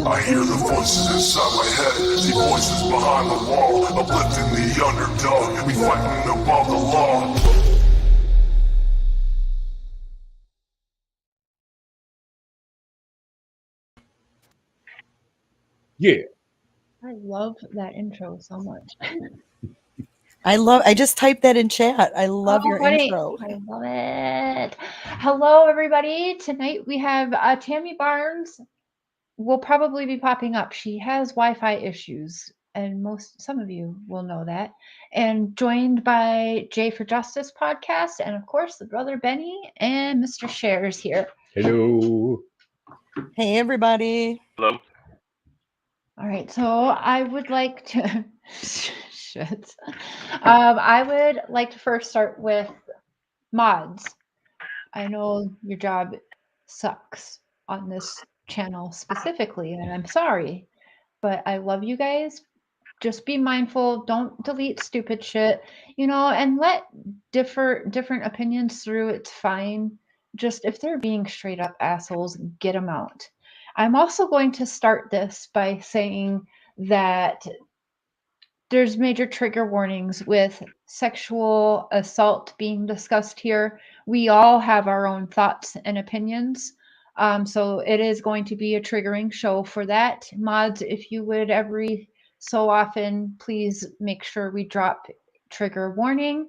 I hear the voices inside my head, see voices behind the wall, uplifting the underdog, we fighting above the law. Yeah. I love that intro so much. I just typed that in chat. I love your buddy. intro. I love it. Hello, everybody. Tonight we have Tammy Barnes will probably be popping up. She has Wi-Fi issues, and some of you will know that. And joined by Jay for Justice podcast, and of course the brother Benny and Mr. Shares here. Hello. Hey, everybody. Hello. All right, so I would like to shit. I would like to first start with mods. I know your job sucks on this channel specifically, and I'm sorry, but I love you guys. Just be mindful. Don't delete stupid shit, and let different opinions through. It's fine. Just if they're being straight up assholes, get them out. I'm also going to start this by saying that there's major trigger warnings with sexual assault being discussed here. We all have our own thoughts and opinions. So it is going to be a triggering show for that. Mods, if you would every so often, please make sure we drop trigger warning.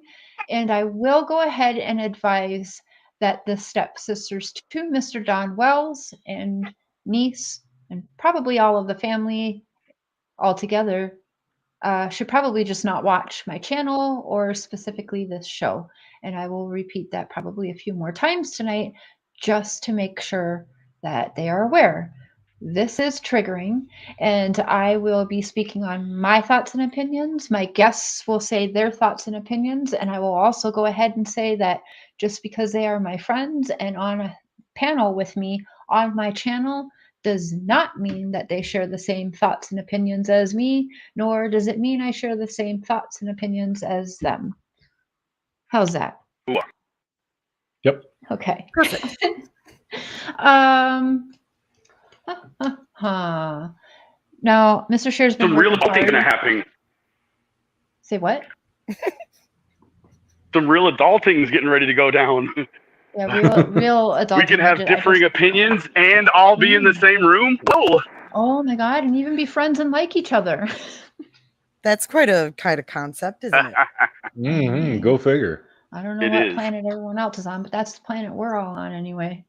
And I will go ahead and advise that the stepsisters to Mr. Don Wells and niece, and probably all of the family altogether, should probably just not watch my channel or specifically this show. And I will repeat that probably a few more times tonight just to make sure that they are aware. This is triggering, and I will be speaking on my thoughts and opinions. My guests will say their thoughts and opinions, and I will also go ahead and say that just because they are my friends and on a panel with me on my channel does not mean that they share the same thoughts and opinions as me, nor does it mean I share the same thoughts and opinions as them. How's that? Yep. Okay. Perfect. Now, Mr. Share's been Some real working adulting hard. gonna happen. Say what? Some real adulting's getting ready to go down. Yeah, real adulting. We can have differing opinions and all be in the same room. Whoa! Oh my God, and even be friends and like each other. That's quite a kind of concept, isn't it? Go figure. I don't know what planet everyone else is on, but that's the planet we're all on anyway.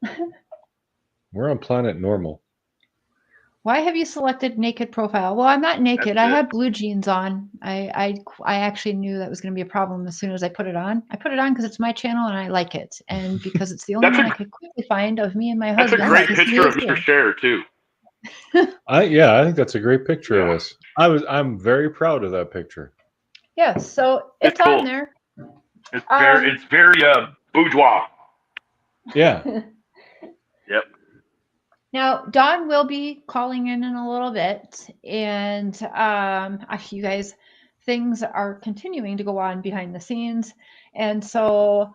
We're on planet normal. Why have you selected naked profile? Well, I'm not naked. I had blue jeans on. I actually knew that was going to be a problem as soon as I put it on. I put it on because it's my channel and I like it, and because it's the only one I could quickly find of me and my husband. That's a great picture of Mr. Share too. I think that's a great picture of us. I'm very proud of that picture. Yeah, so it's on there. It's very bourgeois. Yeah. Yep. Now, Dawn will be calling in a little bit, and you guys, things are continuing to go on behind the scenes, and so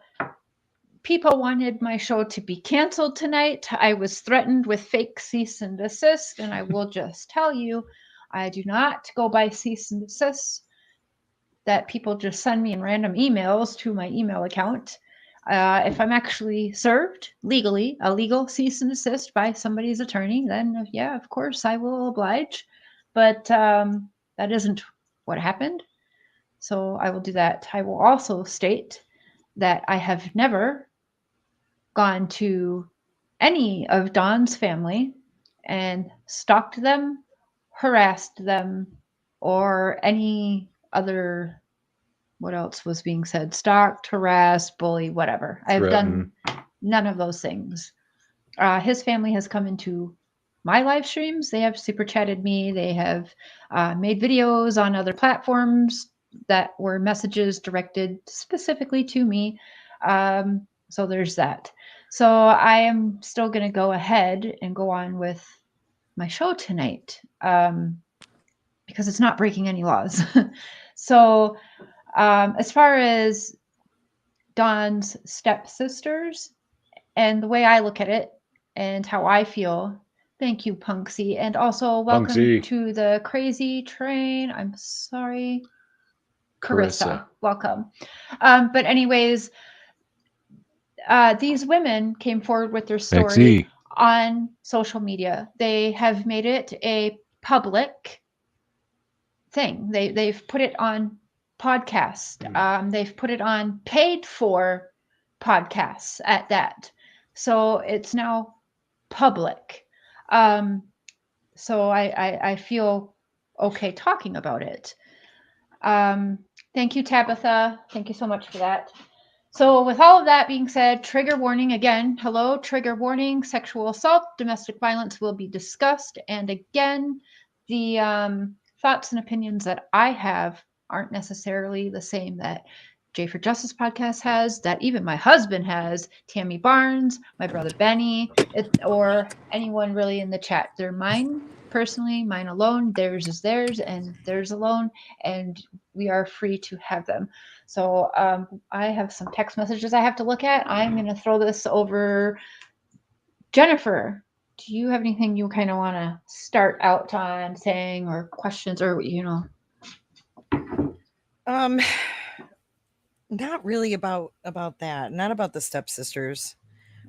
people wanted my show to be canceled tonight. I was threatened with fake cease and desist, and I will just tell you, I do not go by cease and desist that people just send me in random emails to my email account. If I'm actually served legally, a legal cease and desist by somebody's attorney, then yeah, of course I will oblige. But that isn't what happened. So I will do that. I will also state that I have never gone to any of Dawn's family and stalked them, harassed them, or any other, what else was being said? Stalked, harassed, bully, whatever. I've done none of those things. His family has come into my live streams. They have super chatted me. They have made videos on other platforms that were messages directed specifically to me. So there's that. So I am still going to go ahead and go on with my show tonight because it's not breaking any laws. So as far as Dawn's stepsisters and the way I look at it and how I feel, Thank you, Punksy. And also welcome Punksy. to the crazy train. I'm sorry. Carissa. Welcome. But anyways, these women came forward with their story Maxie. on social media. They have made it a public thing. They've put it on podcasts. They've put it on paid for podcasts at that. So it's now public. So I feel okay talking about it. Thank you, Tabitha. Thank you so much for that. So with all of that being said, trigger warning again. Hello, trigger warning. Sexual assault, domestic violence will be discussed. And again, the thoughts and opinions that I have aren't necessarily the same that J for Justice podcast has, that even my husband has, Tammy Barnes, my brother Benny, or anyone really in the chat. They're mine personally, mine alone. Theirs is theirs, and theirs alone. And we are free to have them. So I have some text messages I have to look at. I'm going to throw this over. Jennifer, do you have anything you kind of want to start out on saying, or questions, or Not really about that. Not about the stepsisters.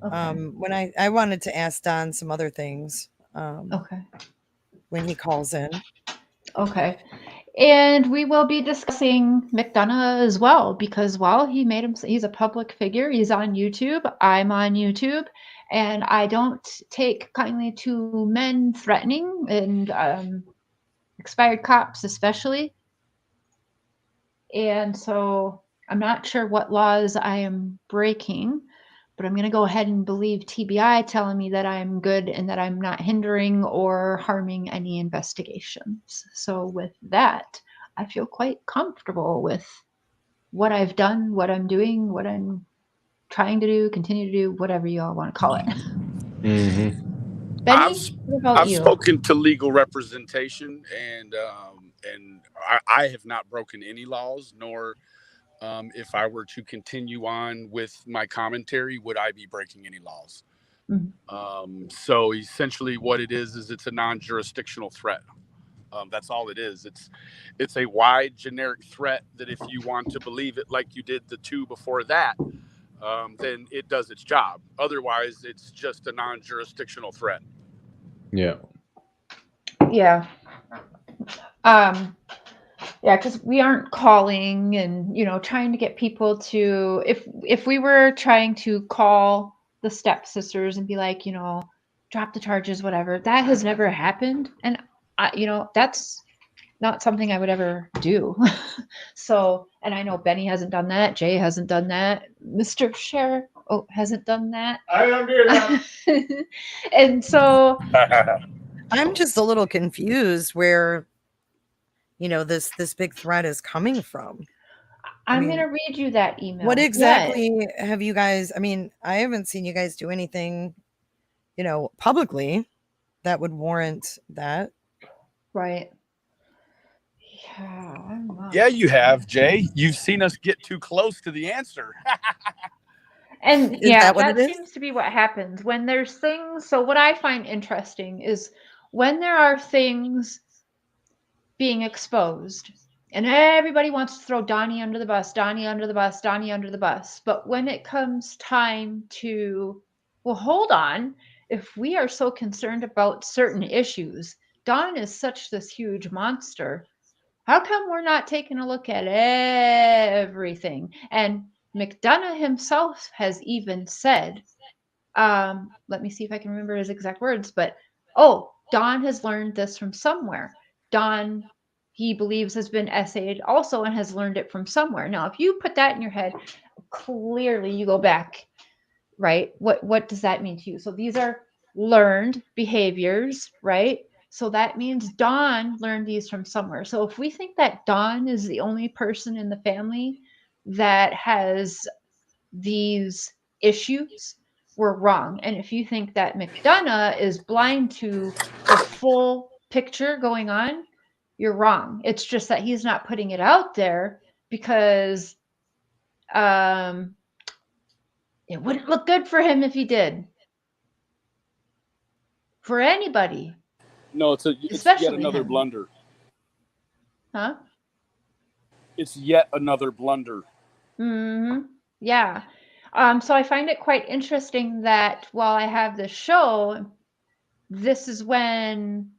Okay. When I wanted to ask Don some other things. Okay. When he calls in. Okay. And we will be discussing Mcdonough as well, because he's a public figure. He's on YouTube. I'm on YouTube. And I don't take kindly to men threatening, and expired cops especially. And so I'm not sure what laws I am breaking, but I'm going to go ahead and believe TBI telling me that I'm good and that I'm not hindering or harming any investigations. So with that, I feel quite comfortable with what I've done, what I'm doing, what I'm trying to do, continue to do, whatever you all want to call it. Mm-hmm. Benny, what about I've you? spoken to legal representation, and I have not broken any laws, nor if I were to continue on with my commentary, would I be breaking any laws? Mm-hmm. So essentially what it is it's a non-jurisdictional threat. That's all it is. It's a wide generic threat that if you want to believe it like you did the two before that, then it does its job. Otherwise, it's just a non-jurisdictional threat. Yeah. Yeah. Yeah, because we aren't calling and trying to get people to, if we were trying to call the stepsisters and be like, drop the charges, whatever, that has never happened, and that's not something I would ever do. So, and I know Benny hasn't done that, Jay hasn't done that, Mr. Sheriff hasn't done that. I don't do that. And so I'm just a little confused where this big threat is coming from. I'm going to read you that email. What exactly have you guys, I haven't seen you guys do anything, publicly that would warrant that. Right. Yeah, you have, Jay. You've seen us get too close to the answer. And Is that seems to be what happens when there's things. So what I find interesting is when there are things being exposed and everybody wants to throw Donnie under the bus, Donnie under the bus, Donnie under the bus. But when it comes time to, well, hold on, if we are so concerned about certain issues, Don is such this huge monster. How come we're not taking a look at everything? And Mcdonough himself has even said, let me see if I can remember his exact words, but, Don has learned this from somewhere. Don, he believes, has been essayed also and has learned it from somewhere. Now, if you put that in your head, clearly you go back, right? What does that mean to you? So these are learned behaviors, right? So that means Don learned these from somewhere. So if we think that Don is the only person in the family that has these issues, we're wrong. And if you think that Mcdonough is blind to the full picture going on, you're wrong. It's just that he's not putting it out there because it wouldn't look good for him if he did. for anybody. No, it's yet Especially another him. blunder. Huh? It's yet another blunder. Yeah. So I find it quite interesting that while I have this show, this is when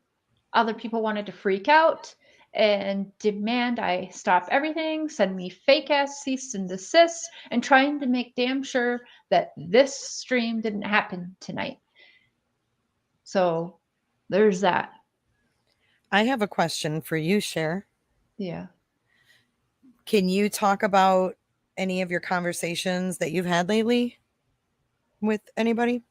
other people wanted to freak out and demand I stop everything, send me fake ass cease and desist, and trying to make damn sure that this stream didn't happen tonight. So there's that. I have a question for you, Cher. Yeah. Can you talk about any of your conversations that you've had lately with anybody?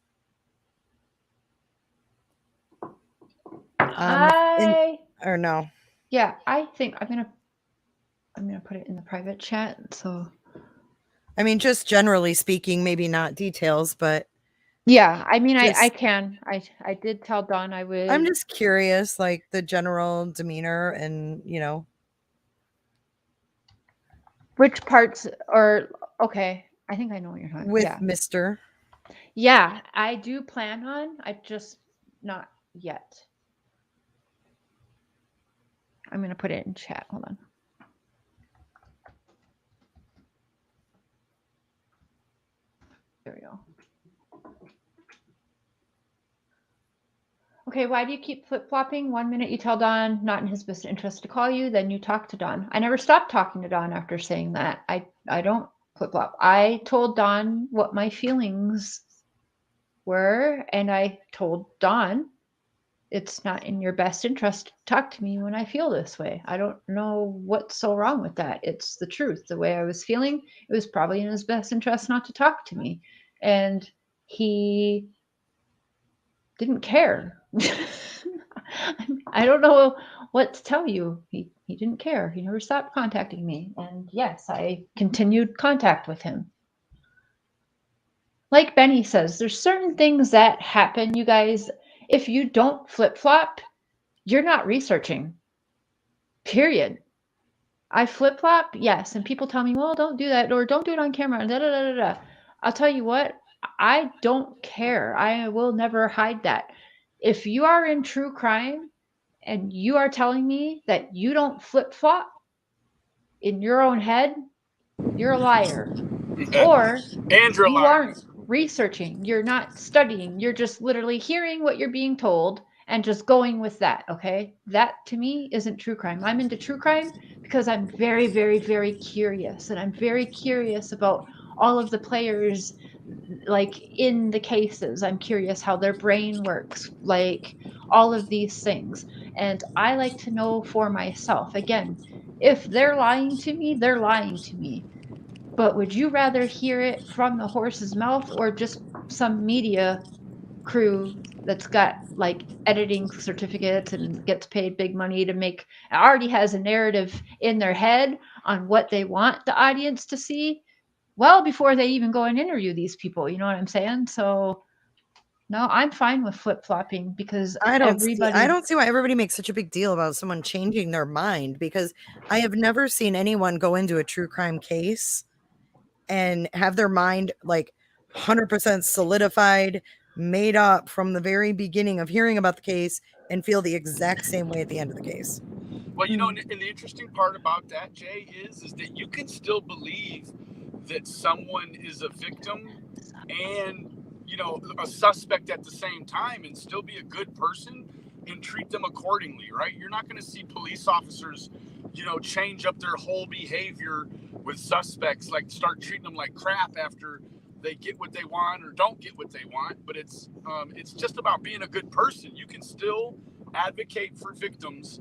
Or no? Yeah, I think I'm gonna put it in the private chat. So I mean, just generally speaking, maybe not details, but yeah, I mean, I can. I did tell Dawn I would. I'm just curious, like the general demeanor and, you know. Which parts are okay. I think I know what you're talking with yeah. Mr. Yeah, I do plan on. I just not yet. I'm going to put it in chat. Hold on. There we go. Okay, why do you keep flip-flopping? 1 minute you tell Don not in his best interest to call you, then you talk to Don. I never stopped talking to Don after saying that. I don't flip-flop. I told Don what my feelings were, and I told Don it's not in your best interest to talk to me when I feel this way. I don't know what's so wrong with that. It's the truth. The way I was feeling, it was probably in his best interest not to talk to me. And he didn't care. I don't know what to tell you. He didn't care. He never stopped contacting me. And yes, I continued contact with him. Like Benny says, there's certain things that happen, you guys. If you don't flip-flop, you're not researching. Period. I flip-flop, yes. And people tell me, well, don't do that, or don't do it on camera. Da, da, da, da, da. I'll tell you what, I don't care. I will never hide that. If you are in true crime and you are telling me that you don't flip-flop in your own head, you're a liar. Or you aren't researching, you're not studying, you're just literally hearing what you're being told and just going with that, okay? That to me isn't true crime. I'm into true crime because I'm very, very, very curious, and I'm very curious about all of the players, like in the cases. I'm curious how their brain works, like all of these things. And I like to know for myself. Again, if they're lying to me, they're lying to me. But would you rather hear it from the horse's mouth or just some media crew that's got like editing certificates and gets paid big money to make, already has a narrative in their head on what they want the audience to see well before they even go and interview these people? You know what I'm saying? So no, I'm fine with flip-flopping because I don't see why everybody makes such a big deal about someone changing their mind, because I have never seen anyone go into a true crime case and have their mind like 100% solidified, made up from the very beginning of hearing about the case, and feel the exact same way at the end of the case. Well, you know, and the interesting part about that, Jay, is that you can still believe that someone is a victim and, you know, a suspect at the same time and still be a good person and treat them accordingly, right? You're not going to see police officers, you know, change up their whole behavior with suspects, like start treating them like crap after they get what they want or don't get what they want. But it's just about being a good person. You can still advocate for victims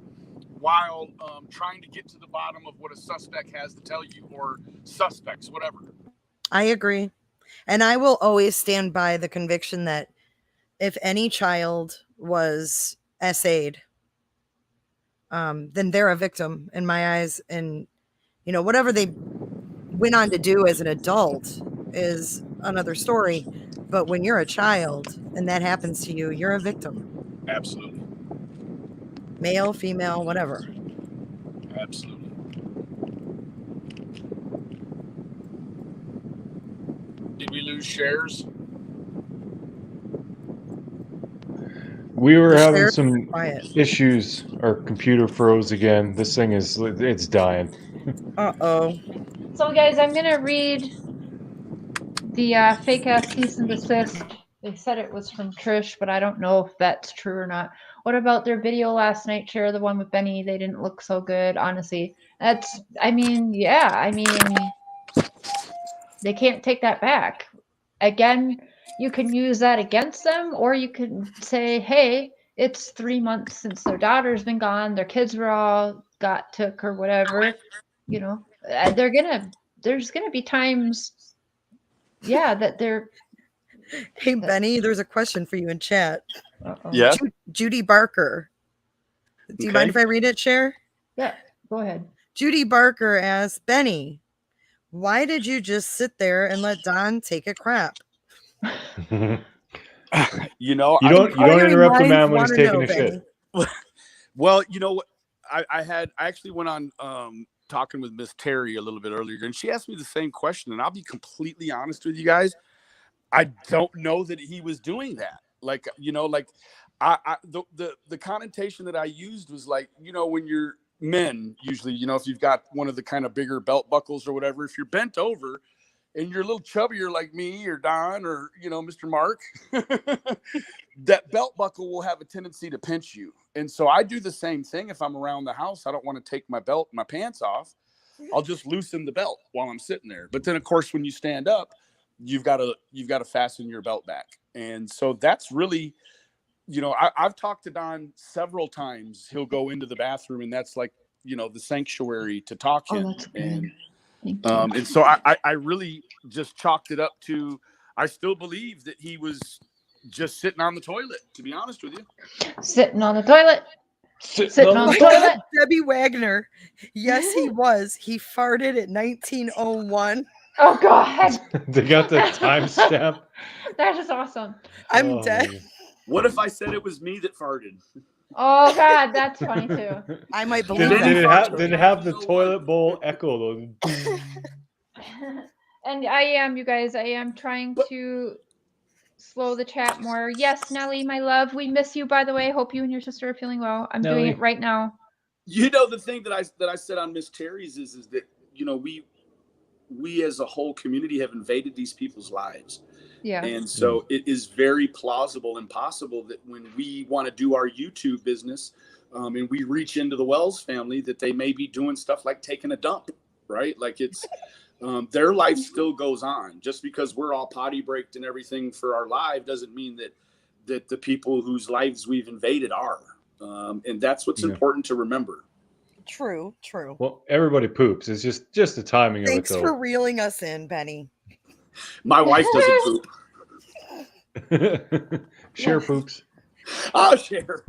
while trying to get to the bottom of what a suspect has to tell you, or suspects, whatever. I agree. And I will always stand by the conviction that if any child was SA'd, then they're a victim in my eyes. And, you know, whatever they went on to do as an adult is another story. But when you're a child and that happens to you, you're a victim. Absolutely. Male, female, whatever. Absolutely. Did we lose shares? We were The having sheriff some is quiet. issues. Our computer froze again. This thing it's dying. Uh-oh. So, guys, I'm going to read the fake ass cease and desist. They said it was from Trish, but I don't know if that's true or not. What about their video last night, Share? The one with Benny? They didn't look so good, honestly. They can't take that back. Again, you can use that against them, or you can say, hey, it's 3 months since their daughter's been gone, their kids were all took or whatever. You know, there's gonna be times, that they're. Hey, Benny, there's a question for you in chat. Yeah. Judy Barker. Do you mind if I read it, Cher? Yeah, go ahead. Judy Barker asks, Benny, why did you just sit there and let Don take a crap? You know, You don't interrupt the man when he's taking a Benny. shit. Well, you know what? I actually went on talking with Miss Terry a little bit earlier, and she asked me the same question. And I'll be completely honest with you guys. I don't know that he was doing that. Like, you know, like the connotation that I used was like, you know, when you're men, usually, you know, if you've got one of the kind of bigger belt buckles or whatever, if you're bent over and you're a little chubbier like me or Don or, you know, Mr. Mark, that belt buckle will have a tendency to pinch you. And so I do the same thing. If I'm around the house, I don't want to take my belt, my pants off. I'll just loosen the belt while I'm sitting there. But then, of course, when you stand up, you've got to fasten your belt back. And so that's really, you know, I've talked to Don several times. He'll go into the bathroom, and that's like, you know, the sanctuary to talk in. That's good. And Thank you. and so I really just chalked it up to, I still believe that he was just sitting on the toilet, to be honest with you. Sitting on the toilet. Sitting on the Oh, toilet. Debbie Wagner. Yes, he was. He farted at 1901. Oh, God. They got the timestamp. That is awesome. I'm dead. What if I said it was me that farted? Oh, God, that's funny, too. I might believe Did that. it have the toilet bowl echo though? And I am trying to slow the chat more. Yes, Nellie, my love, we miss you, by the way. Hope you and your sister are feeling well. I'm doing it right now. You know, the thing that I said on Miss Terry's is that, you know, we as a whole community have invaded these people's lives. Yeah. And so it is very plausible and possible that when we want to do our YouTube business and we reach into the Wells family, that they may be doing stuff like taking a dump, right? Like it's their life still goes on. Just because we're all potty breaked and everything for our life doesn't mean that the people whose lives we've invaded are. And that's what's important to remember. True. Well, everybody poops. It's just the timing Thanks of it, for though. reeling us in, Benny. My wife doesn't poop. Share poops. I'll share.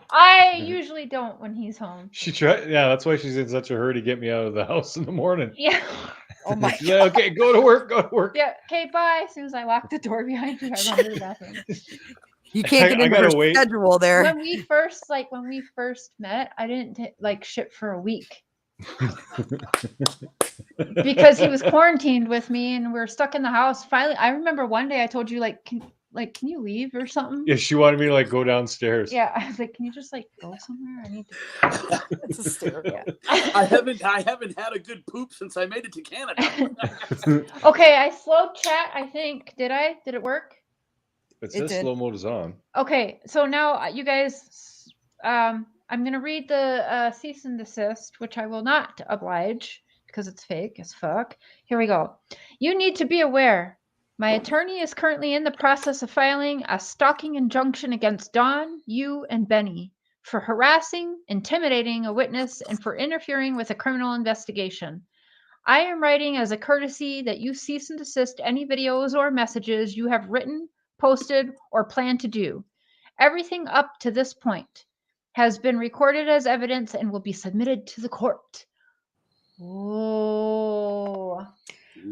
I usually don't when he's home. She tried. Yeah, that's why she's in such a hurry to get me out of the house in the morning. Yeah. Oh my She's like, okay, go to work. Yeah. Okay, bye. As soon as I lock the door behind you, I run to the bathroom. You can't get into her schedule there. When we first met, I didn't like shit for a week. Because he was quarantined with me and we were stuck in the house. Finally, I remember one day I told you, can you leave or something? Yeah, she wanted me to go downstairs. Yeah, I was like, can you just go somewhere? I need to. It's hysterical. Yeah. I haven't had a good poop since I made it to Canada. Okay, I slowed chat, I think. Did it work? It says slow mode is on. Okay, so now you guys, I'm going to read the cease and desist, which I will not oblige because it's fake as fuck. Here we go. You need to be aware. My attorney is currently in the process of filing a stalking injunction against Dawn, you, and Benny for harassing, intimidating a witness, and for interfering with a criminal investigation. I am writing as a courtesy that you cease and desist any videos or messages you have written, posted, or plan to do. Everything up to this point has been recorded as evidence and will be submitted to the court. Oh.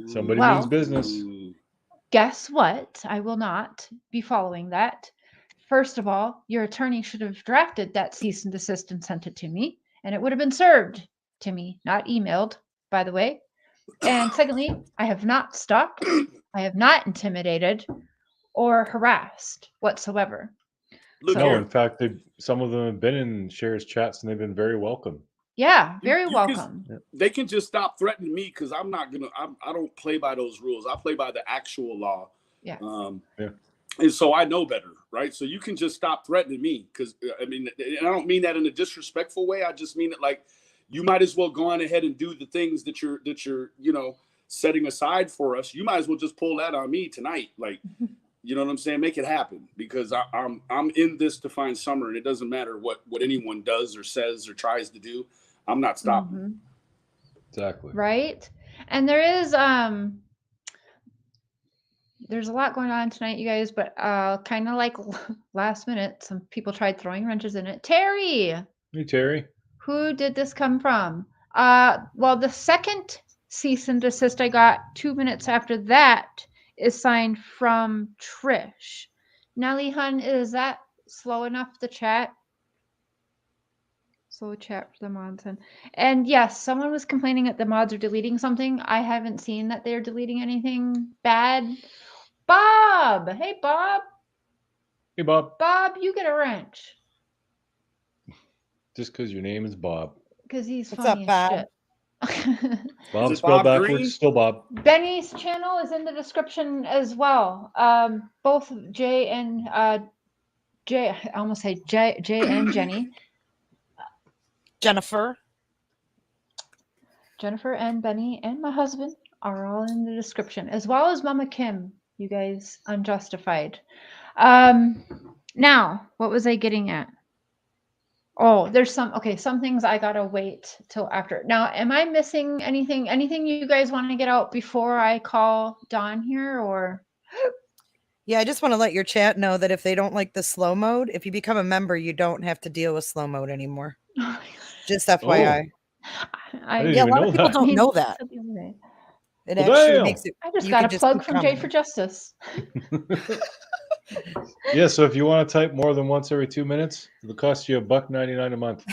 Somebody means business. Guess what? I will not be following that. First of all, your attorney should have drafted that cease and desist and sent it to me, and it would have been served to me, not emailed, by the way. And secondly, I have not stalked, I have not intimidated or harassed whatsoever. Look No, here. in fact, some of them have been in shares chats and they've been very welcome. Yeah, You- very you can- welcome. They can just stop threatening me because I'm not gonna. I don't play by those rules. I play by the actual law. Yeah. Yeah. And so I know better, right? So you can just stop threatening me because I mean, and I don't mean that in a disrespectful way. I just mean it like you might as well go on ahead and do the things that you're setting aside for us. You might as well just pull that on me tonight, like. You know what I'm saying? Make it happen because I'm in this to find summer, and it doesn't matter what anyone does or says or tries to do. I'm not stopping. Mhm. Exactly. Right? And there's a lot going on tonight, you guys, but kind of like last minute, some people tried throwing wrenches in it. Terry, Hey, Terry. who did this come from? Well, the second cease and desist I got 2 minutes after that is signed from Trish. Nelly Hun, is that slow enough to chat? Slow chat for the mods. And yes, someone was complaining that the mods are deleting something. I haven't seen that they're deleting anything bad. Bob! Hey, Bob! Hey, Bob. Bob, you get a wrench. Just because your name is Bob. Because he's What's funny up, Bob? as shit. Bob it spelled Bob backwards, Green? still Bob. Benny's channel is in the description as well. Both Jay and Jay, I almost say Jay and Jenny. Jennifer. Jennifer and Benny and my husband are all in the description, as well as Mama Kim, you guys, Unjustified. Now, what was I getting at? Oh, there's some things I gotta wait till after. Now, am I missing anything? Anything you guys want to get out before I call Dawn here, or? Yeah, I just want to let your chat know that if they don't like the slow mode, if you become a member, you don't have to deal with slow mode anymore. Just FYI. I didn't Yeah, a even lot know of people that. don't know that. It Well, actually damn. makes it. I just you got can a just plug keep from Jay coming. for Justice. Yeah, so if you want to type more than once every 2 minutes, it'll cost you $1.99 a month.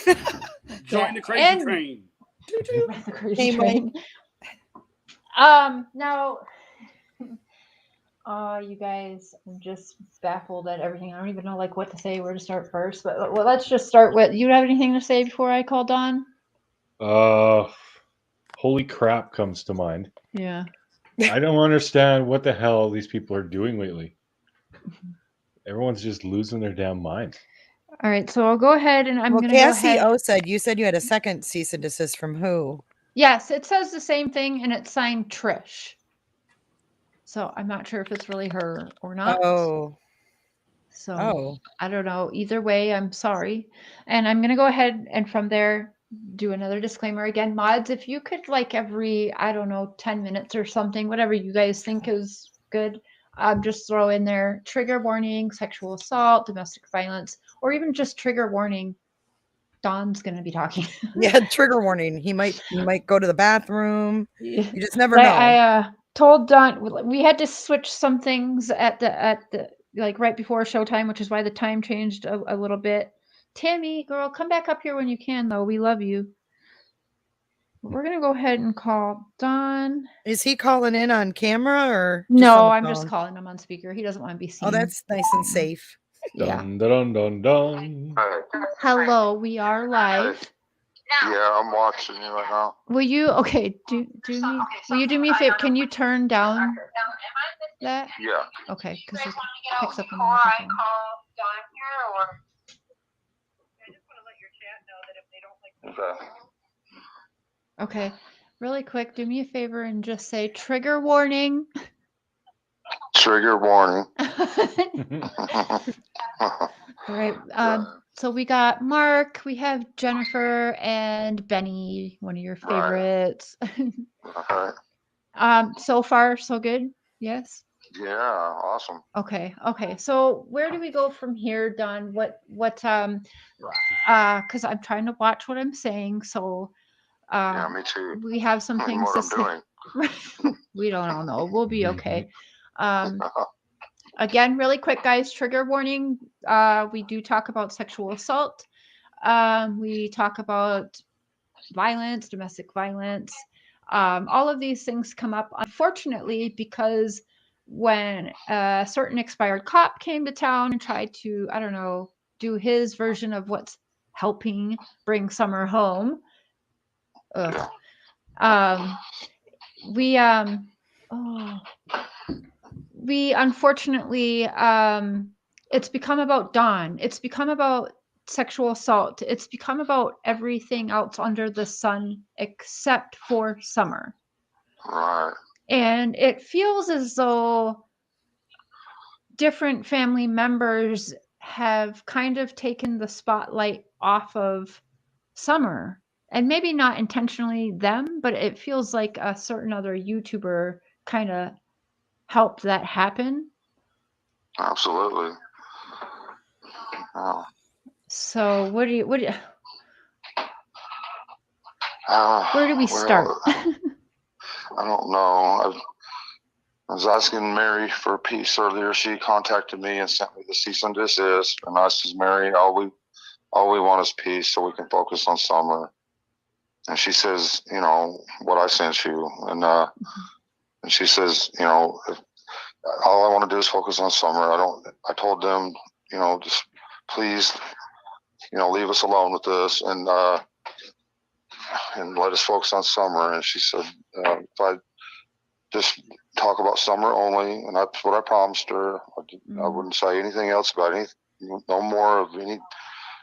Join the crazy and- train. The crazy Same way. train. Now, you guys, I'm just baffled at everything. I don't even know what to say, where to start first. But well, let's just start with. You have anything to say before I call Dawn? Holy crap comes to mind. Yeah. I don't understand what the hell these people are doing lately. Everyone's just losing their damn mind. All right, so I'll go ahead and I'm Well, going to go Cassie ahead. O said you had a second cease and desist from who? Yes, it says the same thing, and it's signed Trish. So I'm not sure if it's really her or not. Oh. So Oh. I don't know. Either way, I'm sorry. And I'm going to go ahead and from there do another disclaimer again. Mods, if you could every, I don't know, 10 minutes or something, whatever you guys think is good, just throw in there trigger warning, sexual assault, domestic violence, or even just trigger warning. Dawn's going to be talking. Yeah, trigger warning. He might go to the bathroom. You just never Like, know. I told Dawn we had to switch some things at the right before showtime, which is why the time changed a little bit. Tammy, girl, come back up here when you can, though. We love you. We're gonna go ahead and call Dawn. Is he calling in on camera or just No, on the I'm just phone? calling him on speaker. He doesn't want to be seen. Oh, that's nice and safe. Yeah. Dun, dun, dun, dun. Hello, we are live. Yeah, I'm watching you right now. Will you do me? Will you do me a favor? Can you turn down that? Yeah. Okay, because it picks up on the microphone. Okay. Okay, really quick, do me a favor and just say trigger warning. Trigger warning. All right. So we got Mark, we have Jennifer and Benny, one of your favorites. Okay. So far, so good. Yes. Yeah, awesome. Okay. So where do we go from here, Don? Because I'm trying to watch what I'm saying. So Yeah, me too. we have some I things know to what I'm say. doing. We don't all know. We'll be okay. Again, really quick, guys, trigger warning. We do talk about sexual assault. We talk about violence, domestic violence. All of these things come up, unfortunately, because when a certain expired cop came to town and tried to, I don't know, do his version of what's helping bring summer home. Ugh. We unfortunately it's become about Dawn. It's become about sexual assault. It's become about everything else under the sun except for Summer. Right. And it feels as though different family members have kind of taken the spotlight off of Summer. And maybe not intentionally them, but it feels like a certain other YouTuber kind of helped that happen. Absolutely. Oh. So what do you where do we Well, start? I don't know. I was asking Mary for peace earlier. She contacted me and sent me the cease and desist. And I says, Mary, all we want is peace so we can focus on Summer. And she says, you know, what I sent you. And she says, you know, all I want to do is focus on Summer. I told them, you know, just please, you know, leave us alone with this and let us focus on Summer. And she said, if I just talk about Summer only, and that's what I promised her. I wouldn't say anything else about anything, no more of any,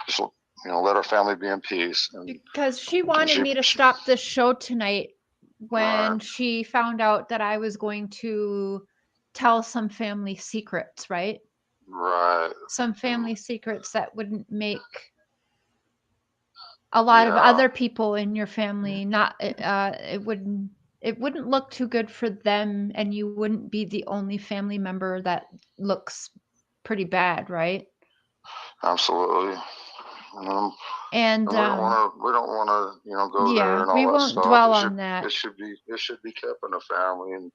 just, you know, let our family be in peace. And Because she wanted me to stop this show tonight when Right. she found out that I was going to tell some family secrets, right? Right. Some family secrets that wouldn't make a lot of Yeah. other people in your family not it wouldn't look too good for them, and you wouldn't be the only family member that looks pretty bad, right? Absolutely. And we don't want to, you know, go there and all we that won't stuff. dwell on that. It should be kept in the family. And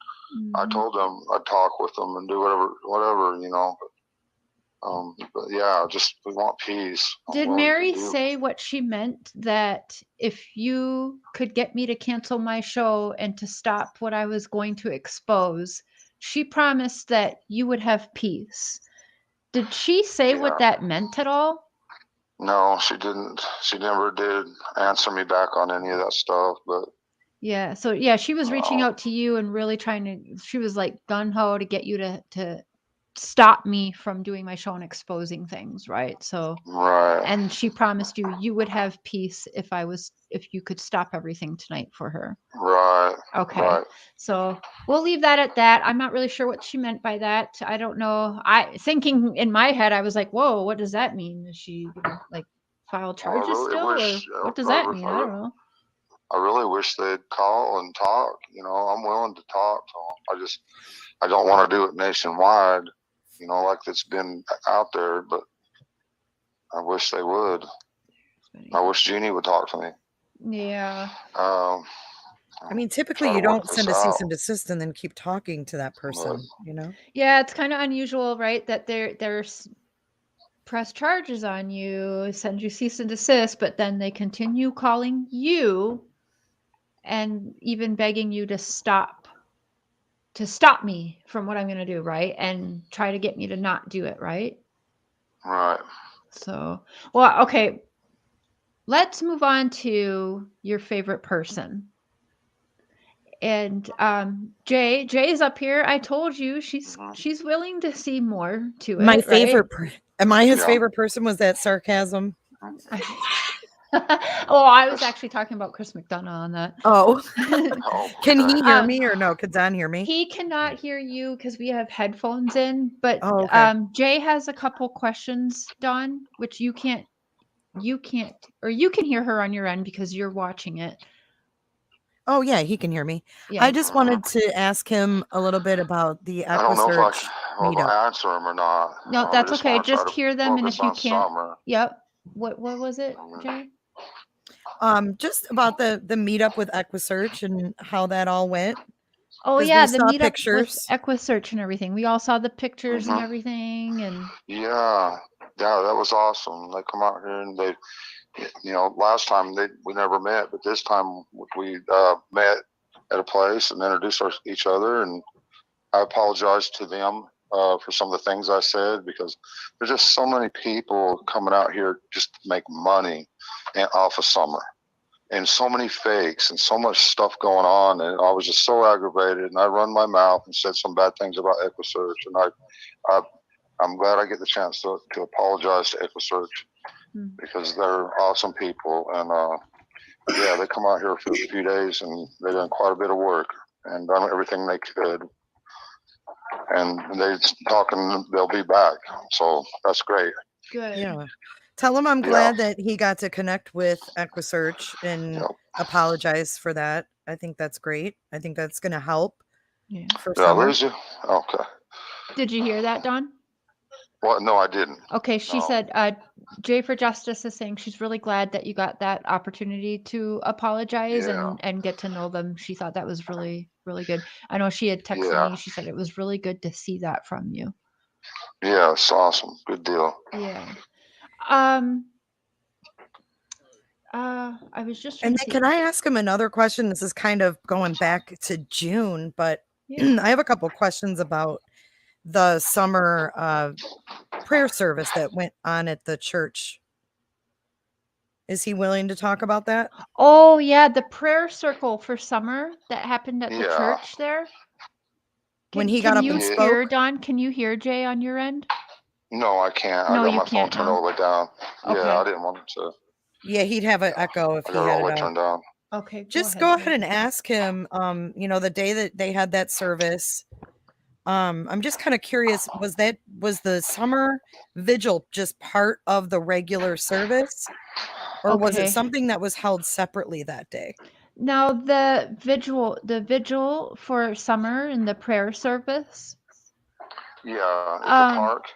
I Mhm. told them I'd talk with them and do whatever, you know. But yeah, just we want peace. Did Mary say what she meant, that if you could get me to cancel my show and to stop what I was going to expose, she promised that you would have peace? Did she say what that meant at all? No, she didn't. She never did answer me back on any of that stuff. But Yeah, so yeah, she was reaching out to you and really trying to, she was like gun-ho to get you to stop me from doing my show and exposing things, right? So right. and she promised you would have peace if you could stop everything tonight for her. Right. Okay. Right. So we'll leave that at that. I'm not really sure what she meant by that. I don't know. Thinking in my head, I was like, whoa, what does that mean? Is she gonna like file charges still? Or what does that mean? I don't know. I really wish they'd call and talk. You know, I'm willing to talk to them. I don't want to do it nationwide, you know, like it's been out there, but I wish they would. I wish Jeannie would talk to me. Yeah. I mean, typically you don't send a cease and desist and then keep talking to that person, you know? Yeah, it's kind of unusual, right? That there's press charges on you, send you cease and desist, but then they continue calling you and even begging you to stop me from what I'm going to do, right? And try to get me to not do it, right? Right. So, well, okay. Let's move on to your favorite person. And Jay's up here. I told you she's willing to see more to it. My favorite right? Am I his favorite person? Was that sarcasm? Oh, I was actually talking about Chris Mcdonough on that. Oh. Can he hear me or no? Could Don hear me? He cannot hear you because we have headphones in, but Jay has a couple questions, Don, which you can't, or you can hear her on your end because you're watching it. Oh yeah, he can hear me. Yeah. I just wanted to ask him a little bit about the I don't know if meetup. I answer him or not. No, that's okay. Just hear them, and if you can't, Summer. Yep. What was it, Jay? Just about the meetup with EquiSearch and how that all went. Oh yeah, the meetup with EquiSearch and everything. We all saw the pictures and everything, and yeah, that was awesome. They come out here and they, you know, last time we never met, but this time we met at a place and introduced each other, and I apologized to them for some of the things I said, because there's just so many people coming out here just to make money off of Summer, and so many fakes and so much stuff going on. And I was just so aggravated, and I run my mouth and said some bad things about EquiSearch. And I'm glad I get the chance to apologize to EquiSearch, because they're awesome people. And yeah, they come out here for a few days and they've done quite a bit of work and done everything they could. And they're talking, they'll be back. So that's great. Good. Yeah. Tell him I'm glad that he got to connect with EquiSearch and apologize for that. I think that's great. I think that's going to help. Yeah. For Yeah, Summer. there's you. Okay. Did you hear that, Dawn? What? No, I didn't. Okay, she No. said, Jay for Justice is saying she's really glad that you got that opportunity to apologize and get to know them. She thought that was really, really good. I know she had texted me. She said it was really good to see that from you. Yeah, it's awesome. Good deal. Yeah. I was just trying And to then see. can I ask him another question? This is kind of going back to June, but I have a couple questions about the summer prayer service that went on at the church. Is he willing to talk about that? Oh yeah, the prayer circle for Summer that happened at the church there. When he got up and spoke? Hear, Dawn? Can you hear Jay on your end? No, I can't. No, I got you my phone can't turned now. all the way down. Okay. Yeah, I didn't want it to. Yeah, he'd have an echo if I he got it had all the it way up. turned down. Okay. Just go ahead and ask him, the day that they had that service. I'm just kind of curious, was the summer vigil just part of the regular service? Or was it something that was held separately that day? Now the vigil for Summer and the prayer service. Yeah, at the park.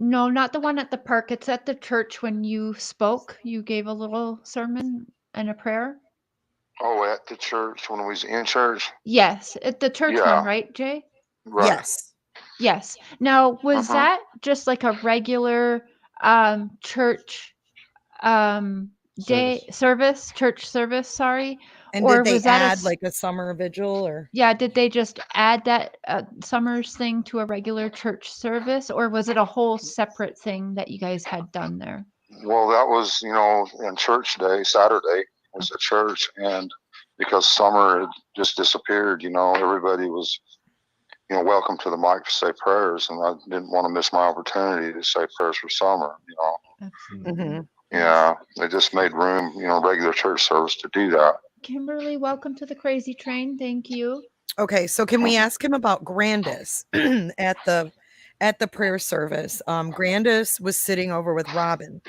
No, not the one at the park. It's at the church. When you spoke, you gave a little sermon and a prayer. Oh, at the church, when we was in church? Yes, at the church one, right, Jay? Right. Yes. Yes. Now, was that just like a regular church church service, sorry? And or did they was that add like a summer vigil or? Yeah, did they just add that Summer's thing to a regular church service, or was it a whole separate thing that you guys had done there? Well, that was, in church day, Saturday was at church, and because Summer had just disappeared, everybody was, welcome to the mic to say prayers, and I didn't want to miss my opportunity to say prayers for Summer, Absolutely. Yeah, they just made room, regular church service to do that. Kimberly, welcome to the Crazy Train. Thank you. Okay, so can we ask him about Grandis at the prayer service? Grandis was sitting over with Robin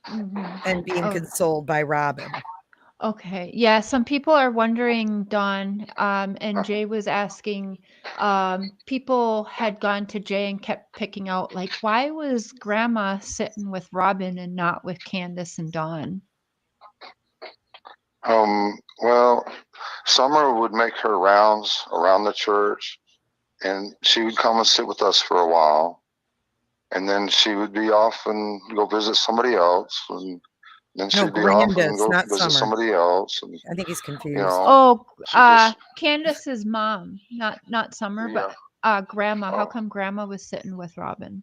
and being consoled by Robin. Okay. Yeah, some people are wondering, Dawn, and Jay was asking, people had gone to Jay and kept picking out, like, why was Grandma sitting with Robin and not with Candace and Dawn? Well, Summer would make her rounds around the church, and she would come and sit with us for a while, and then she would be off and go visit somebody else, and then she'd be off and go visit somebody else. And, I think he's confused. Candace's mom, not Summer, but Grandma. How come Grandma was sitting with Robin?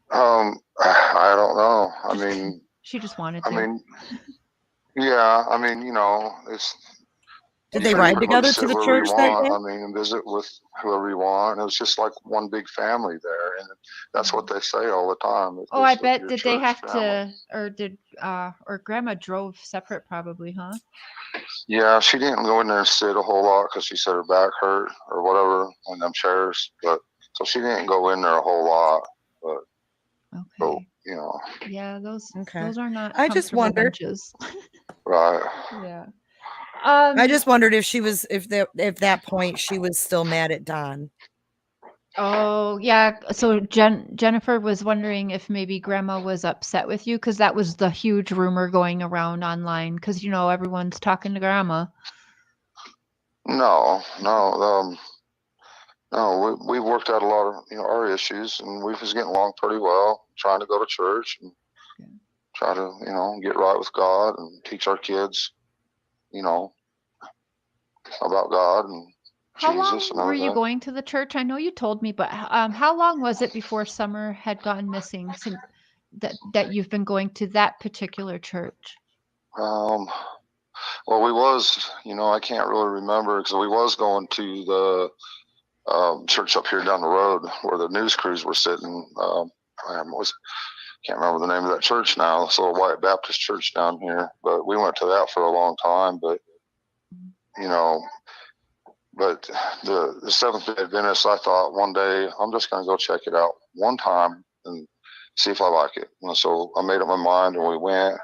I don't know. I mean, she just wanted to. Yeah, it's. Did they ride together to the church that day? I mean, and visit with whoever you want. And it was just like one big family there, and that's what they say all the time. Oh, I bet. Did they have to, or Grandma drove separate, probably, huh? Yeah, she didn't go in there and sit a whole lot because she said her back hurt or whatever on them chairs. But so she didn't go in there a whole lot. But so, Yeah, those are not. I just wondered. Right. Yeah. I just wondered if if that point she was still mad at Don. Oh yeah, so Jennifer was wondering if maybe Grandma was upset with you, because that was the huge rumor going around online, because everyone's talking to Grandma. No. We worked out a lot of our issues, and we was getting along pretty well, trying to go to church and try to get right with God and teach our kids about God, and How Jesus long and were you everything. going to the church? I know you told me, but how long was it before Summer had gone missing since that you've been going to that particular church? Well, we was, I can't really remember because we was going to the church up here down the road where the news crews were sitting. Can't remember the name of that church now. It's a little white Baptist church down here, but we went to that for a long time. But but the Seventh-day Adventist, I thought one day I'm just going to go check it out one time and see if I like it. And so I made up my mind and we went.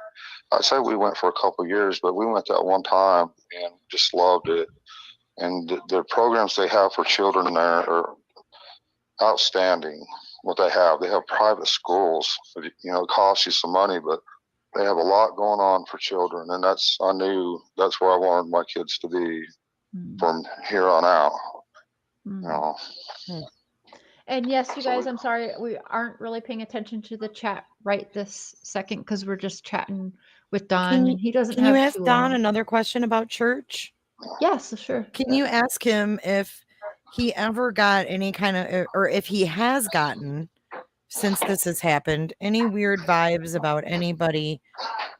I'd say we went for a couple of years, but we went that one time and just loved it. And the programs they have for children there are outstanding. What they have private schools. It costs you some money, but they have a lot going on for children, and I knew that's where I wanted my kids to be from here on out. And yes, you guys, I'm sorry, we aren't really paying attention to the chat right this second because we're just chatting with Don, and he doesn't Can have you ask too Don long. another question about church? Yes, sure. Can you ask him if he ever got any kind of, or if he has gotten, since this has happened, any weird vibes about anybody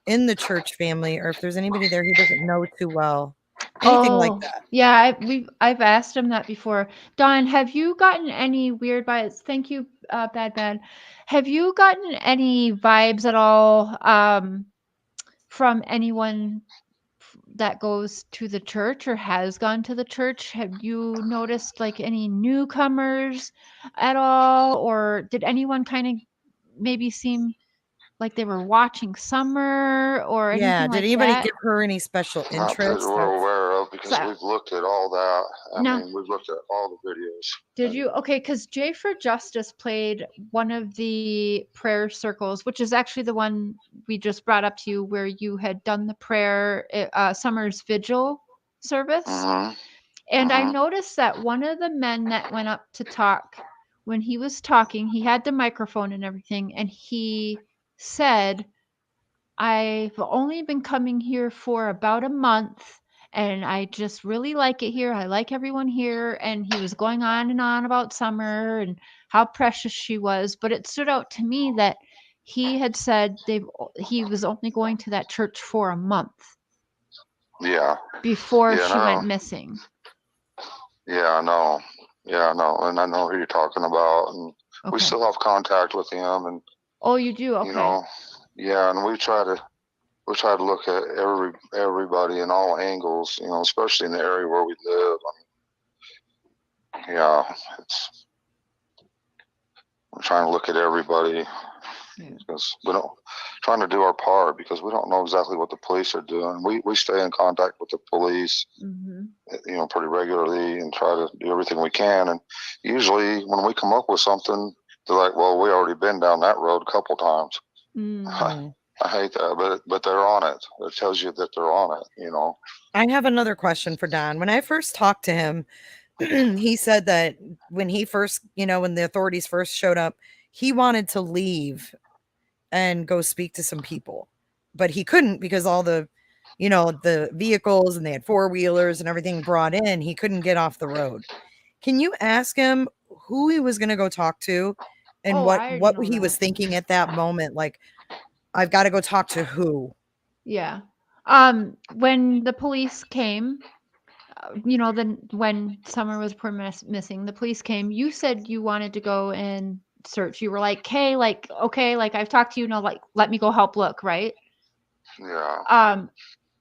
in the church family, or if there's anybody there he doesn't know too well? Anything like that. Yeah, I've asked him that before. Don, have you gotten any weird vibes? Thank you, Bad. Have you gotten any vibes at all from anyone that goes to the church or has gone to the church? Have you noticed like any newcomers at all, or did anyone kind of maybe seem like they were watching Summer or anything Yeah, did like anybody that? give her any special Not that interest? we're aware of, because So- we've looked at all that. No. We've looked at all the videos. Did you? Okay, because J for Justice played one of the prayer circles, which is actually the one we just brought up to you, where you had done the prayer, Summer's Vigil service. And I noticed that one of the men that went up to talk, when he was talking, he had the microphone and everything, and he said, I've only been coming here for about a month, and I just really like it here. I like everyone here. And he was going on and on about Summer and how precious she was. But it stood out to me that he had said he was only going to that church for a month. Yeah. Before she went missing. Yeah, I know. Yeah, I know. And I know who you're talking about. And we still have contact with him. And oh, you do? Okay. Yeah, and we try to look at everybody in all angles, especially in the area where we live. We're trying to look at everybody because we don't trying to do our part, because we don't know exactly what the police are doing. We stay in contact with the police, pretty regularly, and try to do everything we can. And usually when we come up with something, they're like, well, we already been down that road a couple times. I hate that, but they're on it. It tells you that they're on it, I have another question for Don. When I first talked to him, he said that when he first, when the authorities first showed up, he wanted to leave and go speak to some people, but he couldn't because all the, the vehicles, and they had four-wheelers and everything brought in. He couldn't get off the road. Can you ask him who he was going to go talk to and what he was thinking at that moment? Like, I've got to go talk to who? Yeah. When the police came, when Summer was missing, the police came. You said you wanted to go and search. You were like, "Hey, okay, I've talked to you. Now, let me go help look." Right? Yeah.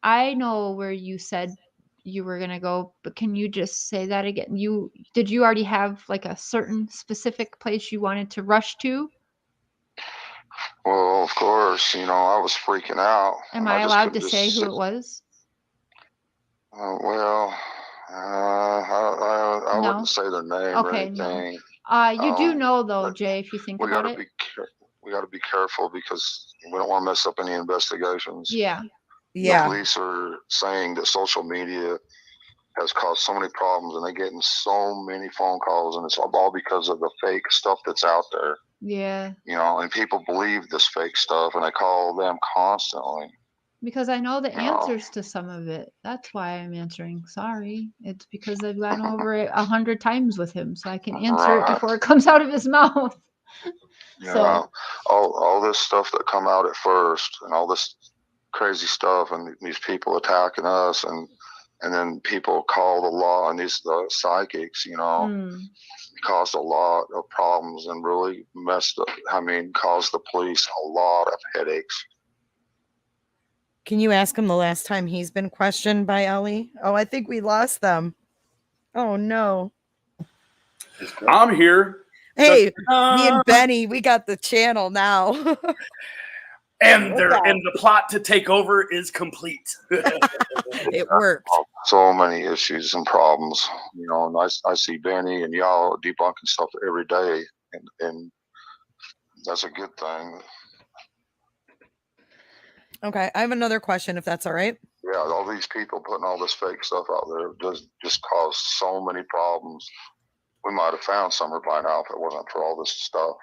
I know where you said you were gonna go, but can you just say that again? Did you already have like a certain specific place you wanted to rush to? Well, of course, I was freaking out. Am I allowed to say who it was? Well, I wouldn't say their name or anything. No. You do know though, Jay, if you think about it. We got to be careful because we don't want to mess up any investigations. Yeah. The police are saying that social media has caused so many problems, and they're getting so many phone calls, and it's all because of the fake stuff that's out there. Yeah. And people believe this fake stuff, and they call them constantly. Because I know the you know. answers to some of it. That's why I'm answering. Sorry. It's because I've gone over it 100 times with him, so I can answer it Right. before it comes out of his mouth. Yeah. So All this stuff that come out at first, and all this crazy stuff, and these people attacking us, and then people call the law, and these the psychics, you know, caused a lot of problems and really messed up. I mean, caused the police a lot of headaches. Can you ask him the last time he's been questioned by Ellie? Oh, I think we lost them. Oh no. I'm here. Hey, me and Benny, we got the channel now. And the plot to take over is complete. It worked. So many issues and problems, you know, and I see Benny and y'all debunking stuff every day, and that's a good thing. Okay, I have another question, if that's all right. Yeah, all these people putting all this fake stuff out there does just cause so many problems. We might have found Summer by now if it wasn't for all this stuff,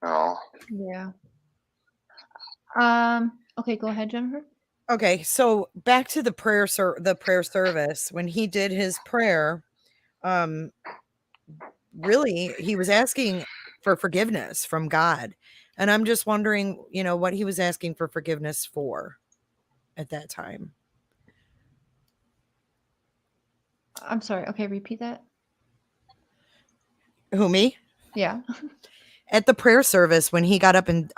you know. yeah. Okay, go ahead, Jennifer. Okay, so back to the prayer service. When he did his prayer, really he was asking for forgiveness from God. And I'm just wondering, you know, what he was asking for forgiveness for at that time. I'm sorry. Okay, repeat that. Who, me? Yeah. At the prayer service, when he got up and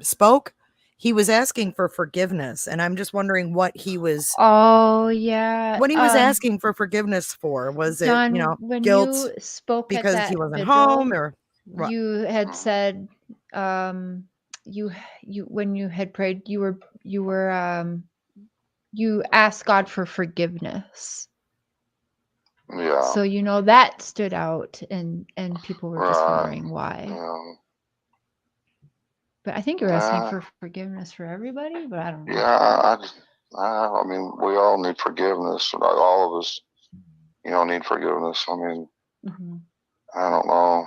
spoke, he was asking for forgiveness. And I'm just wondering what he was Oh, yeah. what he was asking for forgiveness for. Was John, it, you know, when guilt you spoke because at he that wasn't vigil, home, or what? you had said you when you had prayed, you asked God for forgiveness. Yeah. So you know that stood out, and people were just wondering why. Yeah. But I think you're asking for forgiveness for everybody, but I don't know. Yeah, I mean, we all need forgiveness. Like, all of us, you know, need forgiveness. I mean, I don't know.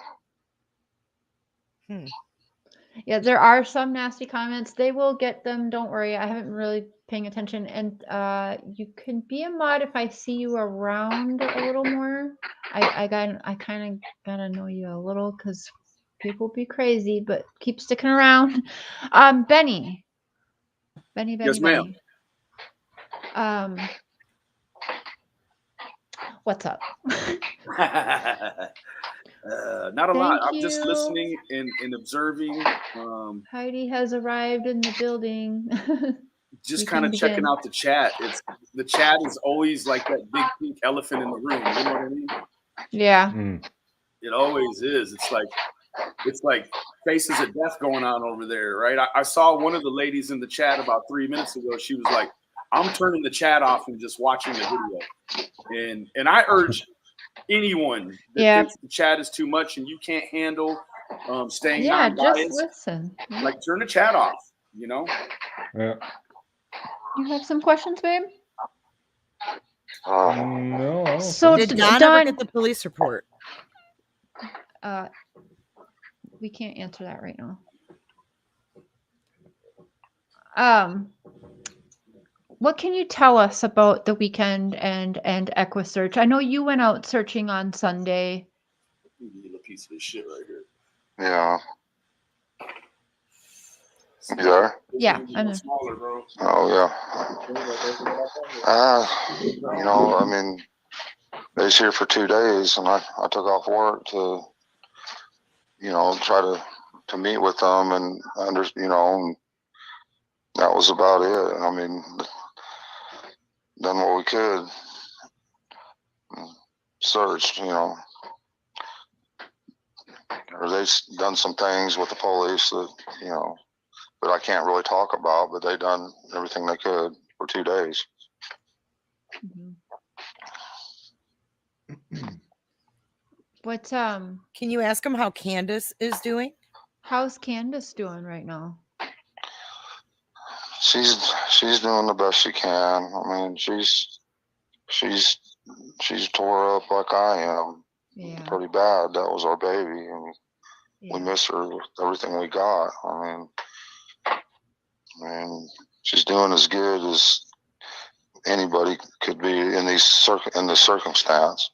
Yeah, there are some nasty comments. They will get them. Don't worry. I haven't really paying attention. And you can be a mod if I see you around a little more. I kind of gotta know you a little because people be crazy, but keep sticking around. Benny. Yes, ma'am. What's up? Not a lot. Thank I'm just you. listening and observing. Heidi has arrived in the building. Just We kind can of checking begin. out the chat. The chat is always like that big pink elephant in the room. You know what I mean? Yeah. It always is. It's like faces of death going on over there, right? I saw one of the ladies in the chat about 3 minutes ago. She was like, "I'm turning the chat off and just watching the video." And I urge anyone that thinks the chat is too much and you can't handle staying non-biased, just listen. like turn the chat off. You know. Yeah. You have some questions, babe? No. So did Don ever get the police report? We can't answer that right now. What can you tell us about the weekend and EquiSearch? I know you went out searching on Sunday. A piece of this shit right here. Yeah. You there? Yeah, I'm there. Smaller, bro. Oh, yeah. You know, I mean, they was here for 2 days, and I took off work to, you know, try to meet with them, and you know, and that was about it. I mean, done what we could, searched, you know, or they've done some things with the police that, you know, that I can't really talk about, but they done everything they could for 2 days. What Can you ask him how Candace is doing? How's Candace doing right now? She's doing the best she can. I mean, she's tore up like I am. Yeah. Pretty bad. That was our baby, and we miss her with everything we got. I mean, she's doing as good as anybody could be in this circumstance.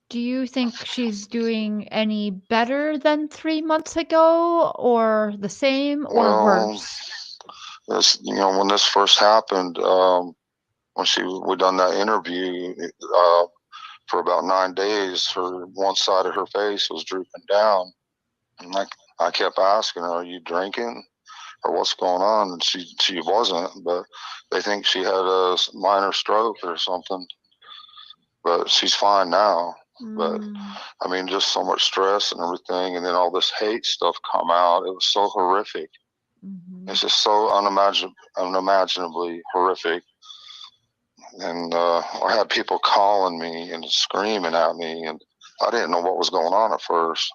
Do you think she's doing any better than 3 months ago, or the same, or Well, worse? when this first happened, when we done that interview, for about 9 days, one side of her face was drooping down, and I kept asking her, "Are you drinking, or what's going on?" And she wasn't, but they think she had a minor stroke or something. But she's fine now. But I mean, just so much stress and everything, and then all this hate stuff come out. It was so horrific. It's just so unimaginably horrific. And I had people calling me and screaming at me, and I didn't know what was going on at first.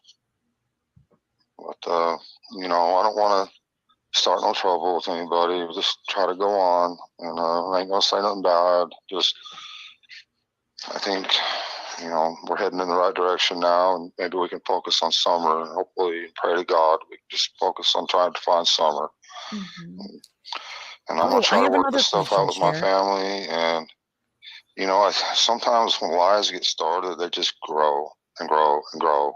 But I don't want to start no trouble with anybody. Just try to go on, and I ain't gonna say nothing bad. Just, I think, we're heading in the right direction now, and maybe we can focus on summer, and hopefully pray to God we can just focus on trying to find summer. And I'm gonna try to work this stuff out with my family. And sometimes when lies get started, they just grow and grow and grow.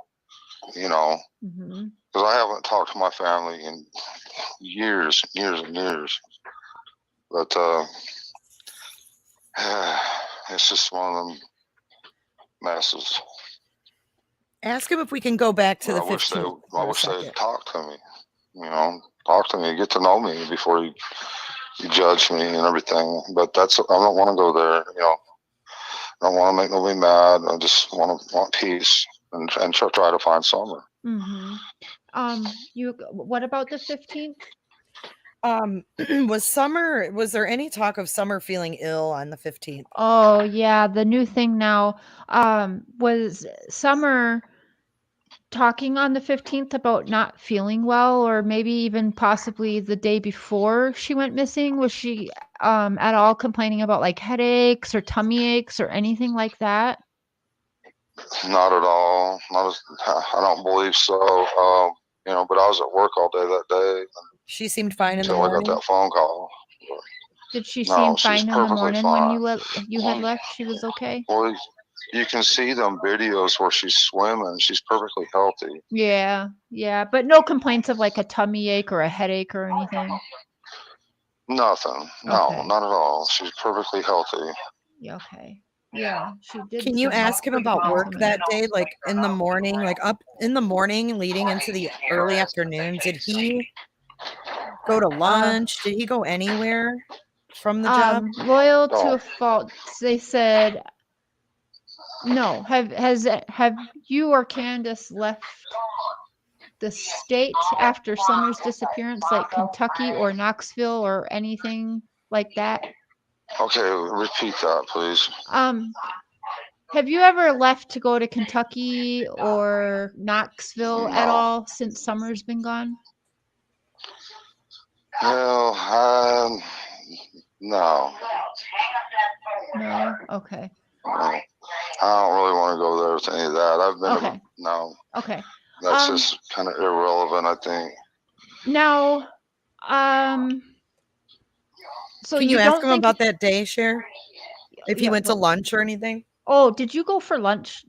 Because I haven't talked to my family in years and years. But it's just one of them messes. Ask him if we can go back to the 15th. I wish they'd talk to me. Talk to me, get to know me before you judge me and everything. But I don't want to go there. I don't want to make nobody mad. I just want peace and try to find summer. What about the 15th? Was there any talk of Summer feeling ill on the 15th? Oh yeah, the new thing now. Was Summer talking on the 15th about not feeling well, or maybe even possibly the day before she went missing? Was she at all complaining about like headaches or tummy aches or anything like that? Not at all. I don't believe so. But I was at work all day that day. She seemed fine in the morning. Until I got that phone call. Did she seem fine in the morning fine. when you had left? She was okay? Well, you can see them videos where she's swimming. She's perfectly healthy. Yeah. But no complaints of like a tummy ache or a headache or anything? Nothing. No, not at all. She's perfectly healthy. Yeah, okay. Yeah, she did. Can you ask him about work that day, like in the morning, like up in the morning leading into the early afternoon? Did he go to lunch? Did he go anywhere from the job? Loyal to a fault. They said no. Have you or Candace left the state after Summer's disappearance, like Kentucky or Knoxville or anything like that? Okay, repeat that, please. Have you ever left to go to Kentucky or Knoxville at all since Summer's been gone? Well, no. No? Okay. No. I don't really want to go there with any of that. I've been no. Okay. That's just kind of irrelevant, I think. Now, so can you ask him about that day, Cher? If he went to lunch or anything? Oh, did you go for lunch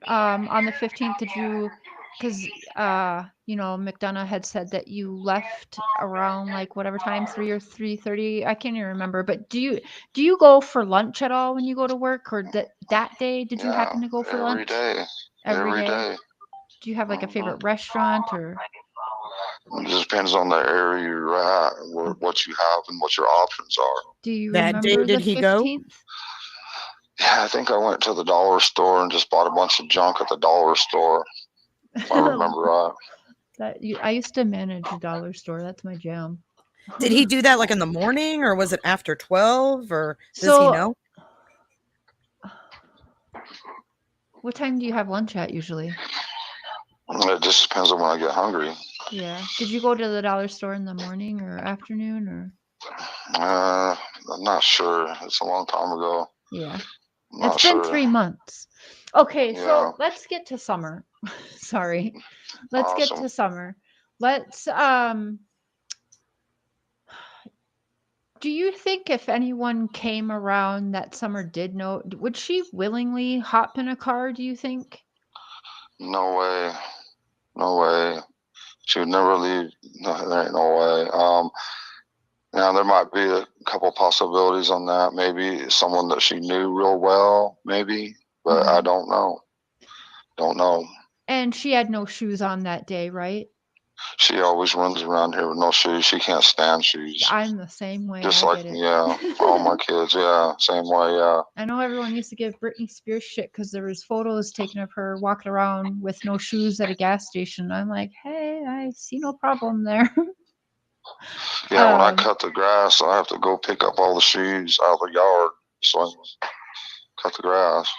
on the 15th? Did you? Because Mcdonough had said that you left around like whatever time, 3 or 3:30. I can't even remember. But do you go for lunch at all when you go to work, or that day? Did you happen to go for lunch? Every day. Do you have like a favorite restaurant or? It just depends on the area you're at, what you have, and what your options are. Do you that remember day? Did he go? Yeah, I think I went to the dollar store and just bought a bunch of junk at the dollar store. If I remember right. I used to manage a dollar store. That's my jam. Did he do that like in the morning, or was it after 12, or does he know? What time do you have lunch at usually? It just depends on when I get hungry. Yeah. Did you go to the dollar store in the morning or afternoon or? I'm not sure. It's a long time ago. Yeah. It's been 3 months. Okay, so let's get to summer. Sorry. Let's get to summer. Let's Do you think if anyone came around that Summer did know, would she willingly hop in a car, do you think? No way. No way. She would never leave. No, there ain't no way. Now there might be a couple possibilities on that. Maybe someone that she knew real well, maybe, but I don't know. Don't know. And she had no shoes on that day, right? She always runs around here with no shoes. She can't stand shoes. I'm the same way. Just I like get it. yeah, all my kids, yeah, same way, yeah. I know everyone used to give Britney Spears shit because there was photos taken of her walking around with no shoes at a gas station. I'm like, hey, I see no problem there. Yeah, when I cut the grass, I have to go pick up all the shoes out of the yard so I can cut the grass.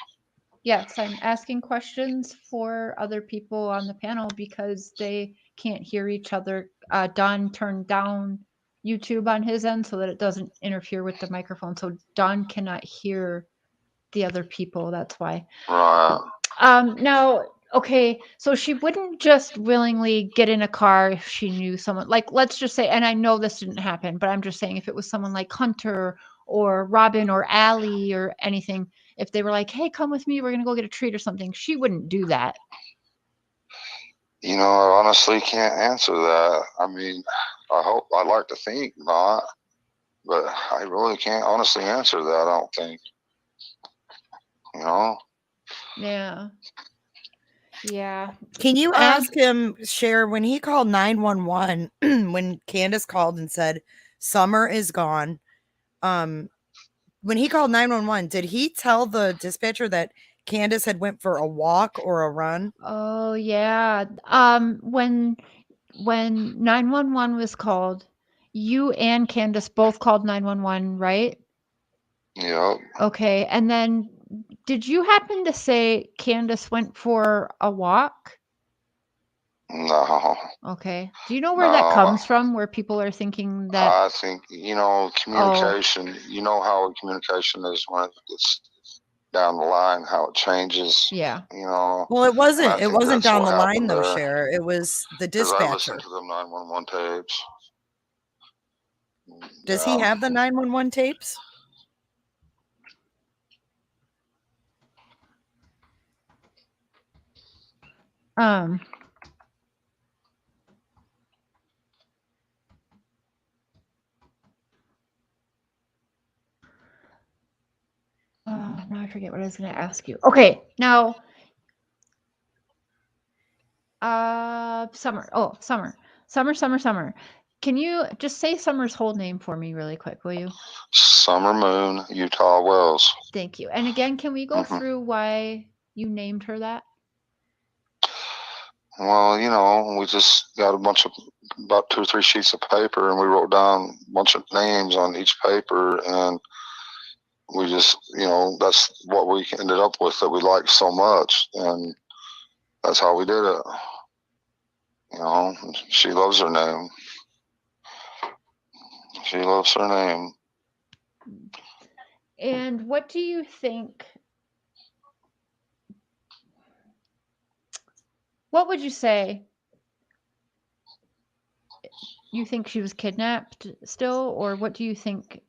Yes, I'm asking questions for other people on the panel because they can't hear each other. Don turned down YouTube on his end so that it doesn't interfere with the microphone. So Don cannot hear the other people. That's why. Right. Now, okay, so she wouldn't just willingly get in a car if she knew someone. Like, let's just say, and I know this didn't happen, but I'm just saying if it was someone like Hunter or Robin or Allie or anything, if they were like, hey, come with me, we're going to go get a treat or something, she wouldn't do that. You know, I honestly can't answer that. I mean, I'd like to think not, but I really can't honestly answer that, I don't think. You know? Yeah. Yeah. Can you ask him, Cher, when he called 911, when Candace called and said, Summer is gone, when he called 911, did he tell the dispatcher that Candace had went for a walk or a run? Oh, yeah. When 911 was called, you and Candace both called 911, right? Yep. Okay. And then did you happen to say Candace went for a walk? No. Okay. Do you know where that comes from, where people are thinking that? I think, you know, communication, you know how communication is when it's down the line, how it changes. Yeah. You know. Well, it wasn't down the line though, there. Cher. It was the Because dispatcher. I listened to them 911 tapes. Does he have the 911 tapes? Now I forget what I was going to ask you. Okay, now, Summer. Oh, Summer. Can you just say Summer's whole name for me really quick, will you? Summer Moon, Utah Wells. Thank you. And again, can we go through why you named her that? Well, you know, we just got about 2 or 3 sheets of paper, and we wrote down a bunch of names on each paper, and we just, you know, that's what we ended up with that we liked so much, and that's how we did it. You know, she loves her name. She loves her name. And what do you think? What would you say? You think she was kidnapped still, or what do you think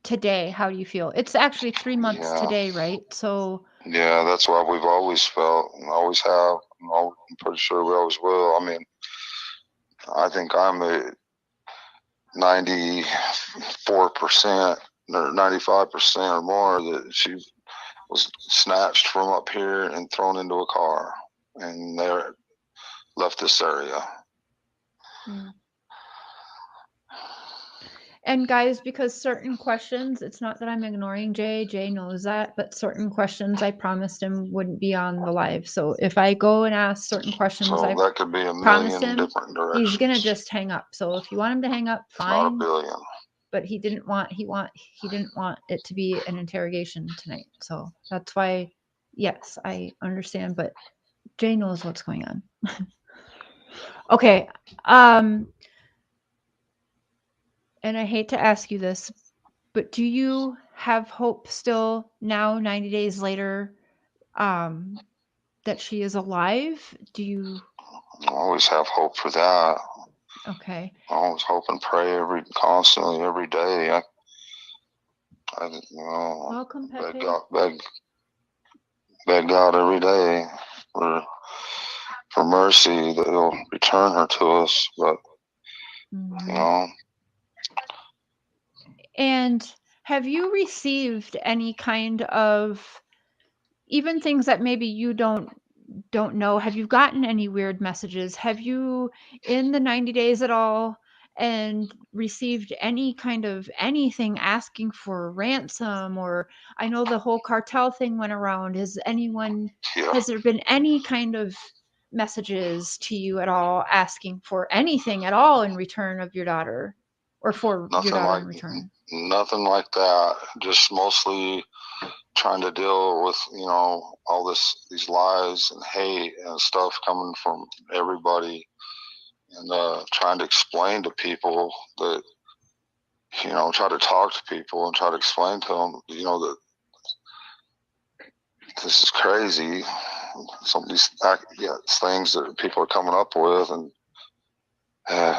today? How do you feel? It's actually 3 months today, right? So yeah, that's what we've always felt and always have. I'm pretty sure we always will. I mean, I think I'm a 94% or 95% or more that she was snatched from up here and thrown into a car, and they left this area. And guys, because certain questions, it's not that I'm ignoring Jay. Jay knows that, but certain questions I promised him wouldn't be on the live. So if I go and ask certain questions, so I that could be a promised million him, different directions. he's gonna just hang up. So if you want him to hang up, fine. Not a billion. But he didn't want it to be an interrogation tonight. So that's why, yes, I understand. But Jay knows what's going on. Okay. And I hate to ask you this, but do you have hope still now, 90 days later, that she is alive? Do you? I always have hope for that. Okay. I always hope and pray constantly every day. I Welcome, Pepe. beg God every day for mercy that He'll return her to us. But And have you received any kind of, even things that maybe you don't know, have you gotten any weird messages? Have you, in the 90 days at all, and received any kind of anything asking for ransom? Or I know the whole cartel thing went around. Has there been any kind of messages to you at all asking for anything at all in return of your daughter, or for your daughter in return? Nothing like that. Just mostly trying to deal with, all these lies and hate and stuff coming from everybody, and trying to explain to people that, try to talk to people and try to explain to them, that this is crazy. Some of these things that people are coming up with, and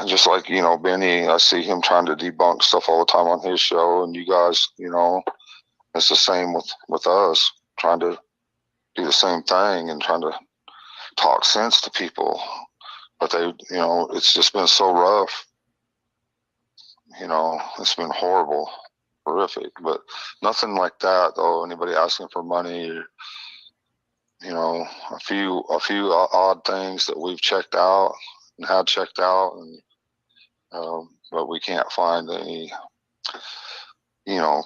just like, Benny, I see him trying to debunk stuff all the time on his show, and you guys, it's the same with us, trying to do the same thing and trying to talk sense to people. But they, it's just been so rough. It's been horrible, horrific. But nothing like that, though. Anybody asking for money, or, a few odd things that we've checked out and had checked out, and but we can't find any,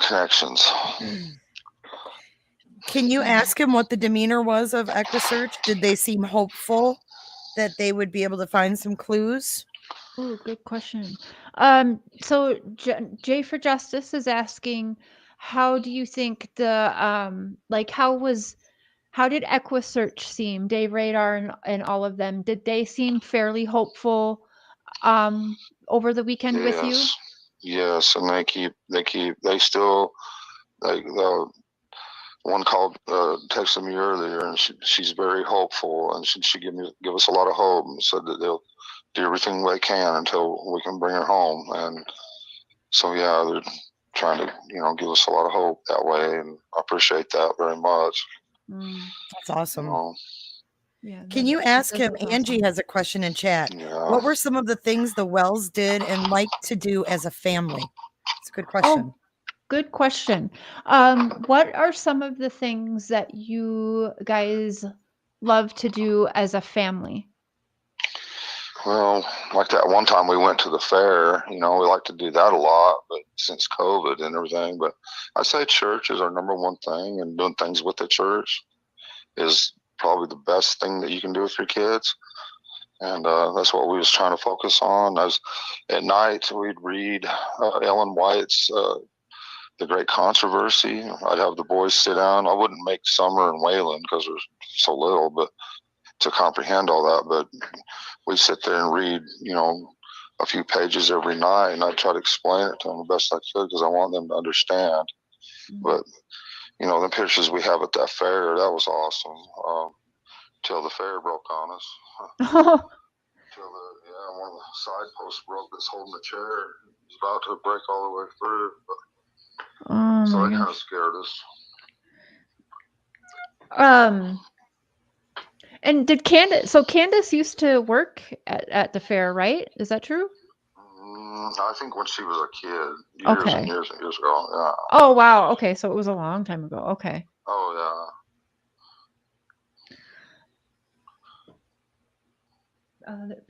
connections. Can you ask him what the demeanor was of EquiSearch? Did they seem hopeful that they would be able to find some clues? Oh, good question. So Jay for Justice is asking, how do you think the how did EquiSearch seem? Dave Radar and all of them, did they seem fairly hopeful over the weekend with you? Yes, and they still, like, the one called, texted me earlier, and she's very hopeful, and she give us a lot of hope, and said that they'll do everything they can until we can bring her home. And so, yeah, they're trying to, give us a lot of hope that way, and I appreciate that very much. That's awesome. Yeah. Can you ask him? Angie has a question in chat. Yeah. What were some of the things the Wells did and liked to do as a family? It's a good question. Oh, good question. What are some of the things that you guys love to do as a family? Well, like that one time we went to the fair, we like to do that a lot, but since COVID and everything, but I'd say church is our number one thing, and doing things with the church is probably the best thing that you can do with your kids. And that's what we was trying to focus on. At night, we'd read Ellen White's The Great Controversy. I'd have the boys sit down. I wouldn't make Summer and Waylon because they're so little, but to comprehend all that. But we'd sit there and read, a few pages every night, and I'd try to explain it to them the best I could because I want them to understand. But, the pictures we have at that fair, that was awesome. Till the fair broke on us. Till one of the side posts broke that's holding the chair. It was about to break all the way through. But, so that kind of scared us. And did Candace used to work at the fair, right? Is that true? I think when she was a kid, years and years and years ago. Yeah. Oh, wow. Okay, so it was a long time ago. Okay. Oh,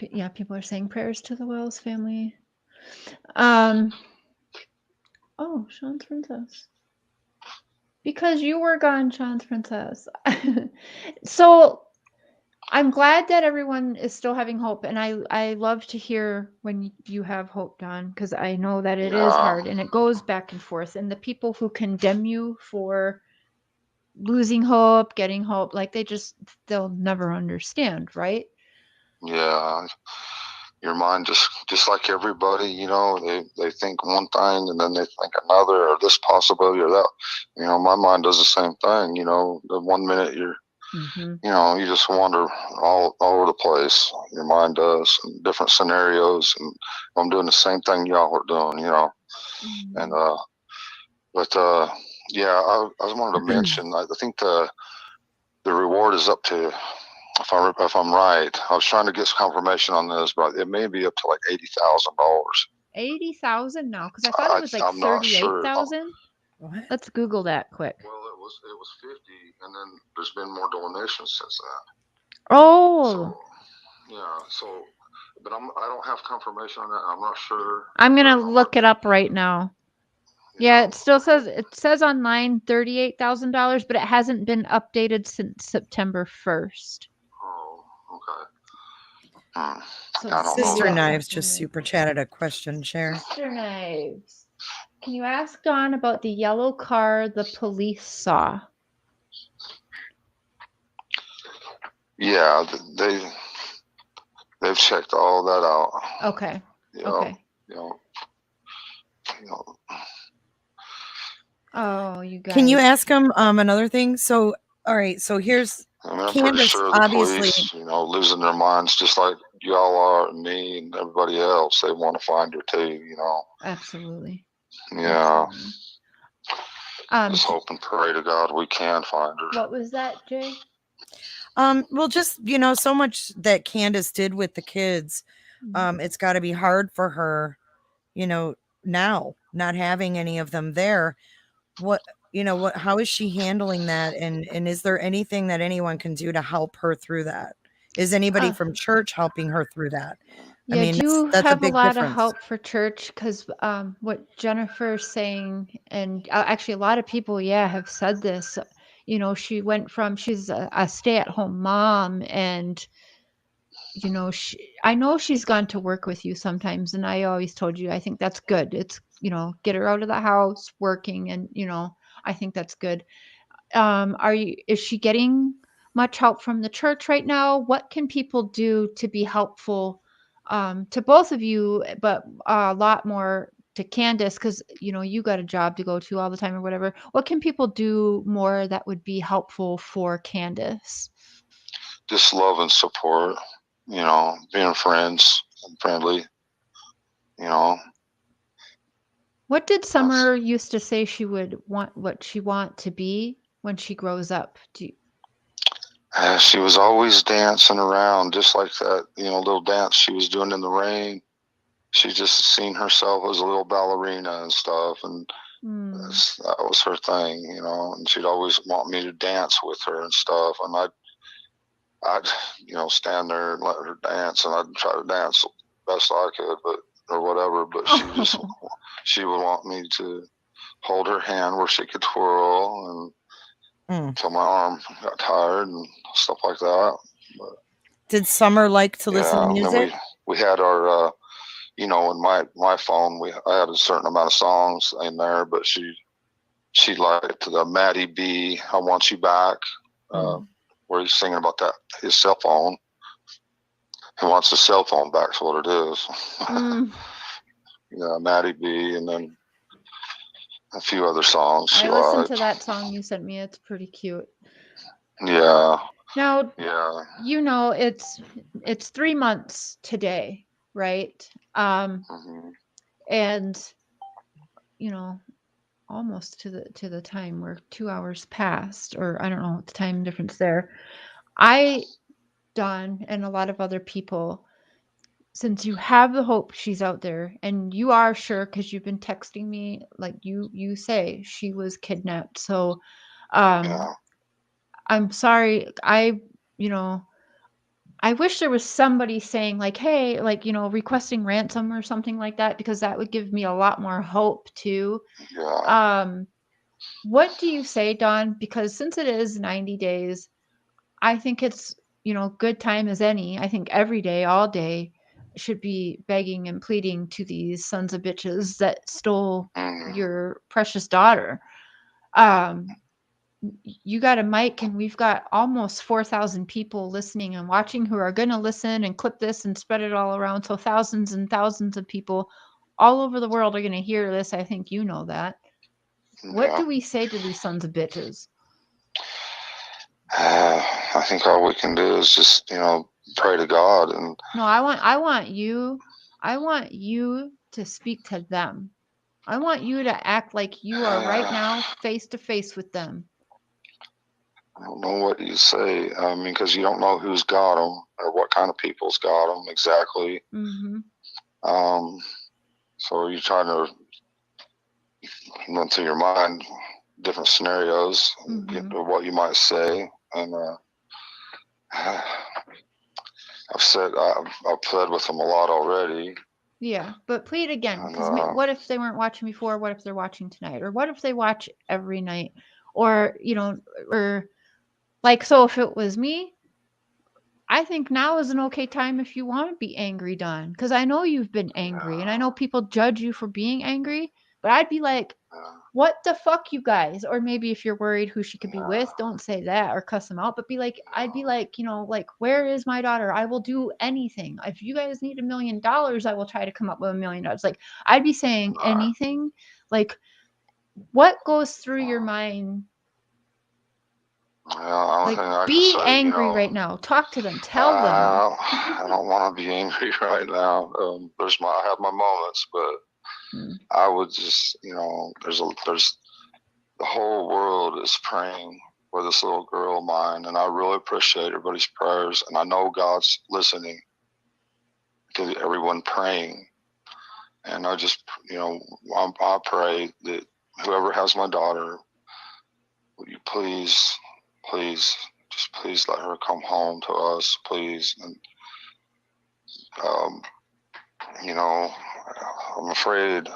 yeah. People are saying prayers to the Wells family. Oh, Sean's Princess. Because you were gone, Sean's Princess. So I'm glad that everyone is still having hope, and I love to hear when you have hope, Don, because I know that it is hard, and it goes back and forth. And the people who condemn you for losing hope, getting hope, like they'll never understand, right? Yeah. Your mind just like everybody, they think one thing and then they think another, or this possibility or that. My mind does the same thing. The one minute you're Mm-hmm. You know, you just wander all over the place. Your mind does, in different scenarios, and I'm doing the same thing y'all are doing. You know, and but yeah, I wanted to mention. I think the reward is up to, if I'm right. I was trying to get some confirmation on this, but it may be up to like $80,000. 80,000 now, because I thought it was like I'm not sure. 38,000. What? Let's Google that quick. Well, it was 50, and then there's been more donations since then. Oh, So yeah, so but I don't have confirmation on that. I'm not sure. I'm gonna look it up right now. Yeah, it still says online $38,000, but it hasn't been updated since September 1st. Oh, okay. So I don't know. Sister that. Knives just super chatted a question, Cher. Sister Knives. Can you ask Dawn about the yellow car the police saw? Yeah, they've checked all that out. Okay. You know, Okay. You know. Oh, you guys. Can you ask him another thing? So, all right. So here's I mean, I'm pretty Candace. sure the Obviously, police, losing their minds just like y'all are, and me, and everybody else. They want to find her too. You know. Absolutely. Yeah. Absolutely. Just hope and pray to God we can find her. What was that, Jay? well, just so much that Candace did with the kids. It's got to be hard for her, now not having any of them there. How is she handling that? And is there anything that anyone can do to help her through that? Is anybody from church helping her through that? Yeah, I mean, do that's a have a big lot difference. of help for church, because what Jennifer's saying, and actually a lot of people, have said this. She went from, she's a stay-at-home mom, and I know she's gone to work with you sometimes, and I always told you I think that's good. It's get her out of the house working, and I think that's good. Is she getting much help from the church right now? What can people do to be helpful to both of you, but a lot more to Candace, because you got a job to go to all the time or whatever? What can people do more that would be helpful for Candace? Just love and support. Being friends and friendly. What did Summer used to say she would want, what she want to be when she grows up? She was always dancing around, just like that, little dance she was doing in the rain. She just seen herself as a little ballerina and stuff, and that was her thing, and she'd always want me to dance with her and stuff, and I'd stand there and let her dance, and I'd try to dance the best I could, or whatever, but she would want me to hold her hand where she could twirl, and until my arm got tired and stuff like that. But, did Summer like to listen to music? We had our, in my phone, I had a certain amount of songs in there, but she liked the Maddie B, I Want You Back, where he's singing about his cell phone. He wants his cell phone back, is what it is. Yeah, Maddie B, and then a few other songs. I listened to that song you sent me. It's pretty cute. Yeah. Now, yeah. It's 3 months today, right? And almost to the time where 2 hours passed, or I don't know the time difference there. Dawn, and a lot of other people, since you have the hope she's out there, and you are sure because you've been texting me, like you say she was kidnapped. So I'm sorry. I wish there was somebody saying like, hey, like, requesting ransom or something like that, because that would give me a lot more hope too. What do you say, Dawn? Because since it is 90 days, I think it's, good time as any. I think every day, all day, should be begging and pleading to these sons of bitches that stole your precious daughter. You got a mic, and we've got almost 4,000 people listening and watching who are going to listen and clip this and spread it all around. So thousands and thousands of people all over the world are going to hear this. I think you know that. What do we say to these sons of bitches? I think all we can do is just, pray to God. And No, I want you to speak to them. I want you to act like you are right now face to face with them. I don't know what you say. I mean, because you don't know who's got them or what kind of people's got them exactly. Mm-hmm. So you're trying to run through your mind different scenarios, Mm-hmm. what you might say, and I've pled with them a lot already. Yeah, but plead again, And, because what if they weren't watching before? What if they're watching tonight? Or what if they watch every night? Or, or like, so if it was me, I think now is an okay time if you want to be angry, Don, because I know you've been angry and I know people judge you for being angry, but I'd be like, what the fuck, you guys? Or maybe if you're worried who she could be with, don't say that or cuss them out, but I'd be like, like, where is my daughter? I will do anything. If you guys need $1 million, I will try to come up with $1 million. Like, I'd be saying anything. Like, what goes through your mind? Like, be angry right now. Talk to them. Tell them. I don't want to be angry right now. I have my moments, but I would just, there's the whole world is praying for this little girl of mine, and I really appreciate everybody's prayers, and I know God's listening to everyone praying, and I just, I pray that whoever has my daughter, would you please, just please let her come home to us, please. And, I'm afraid,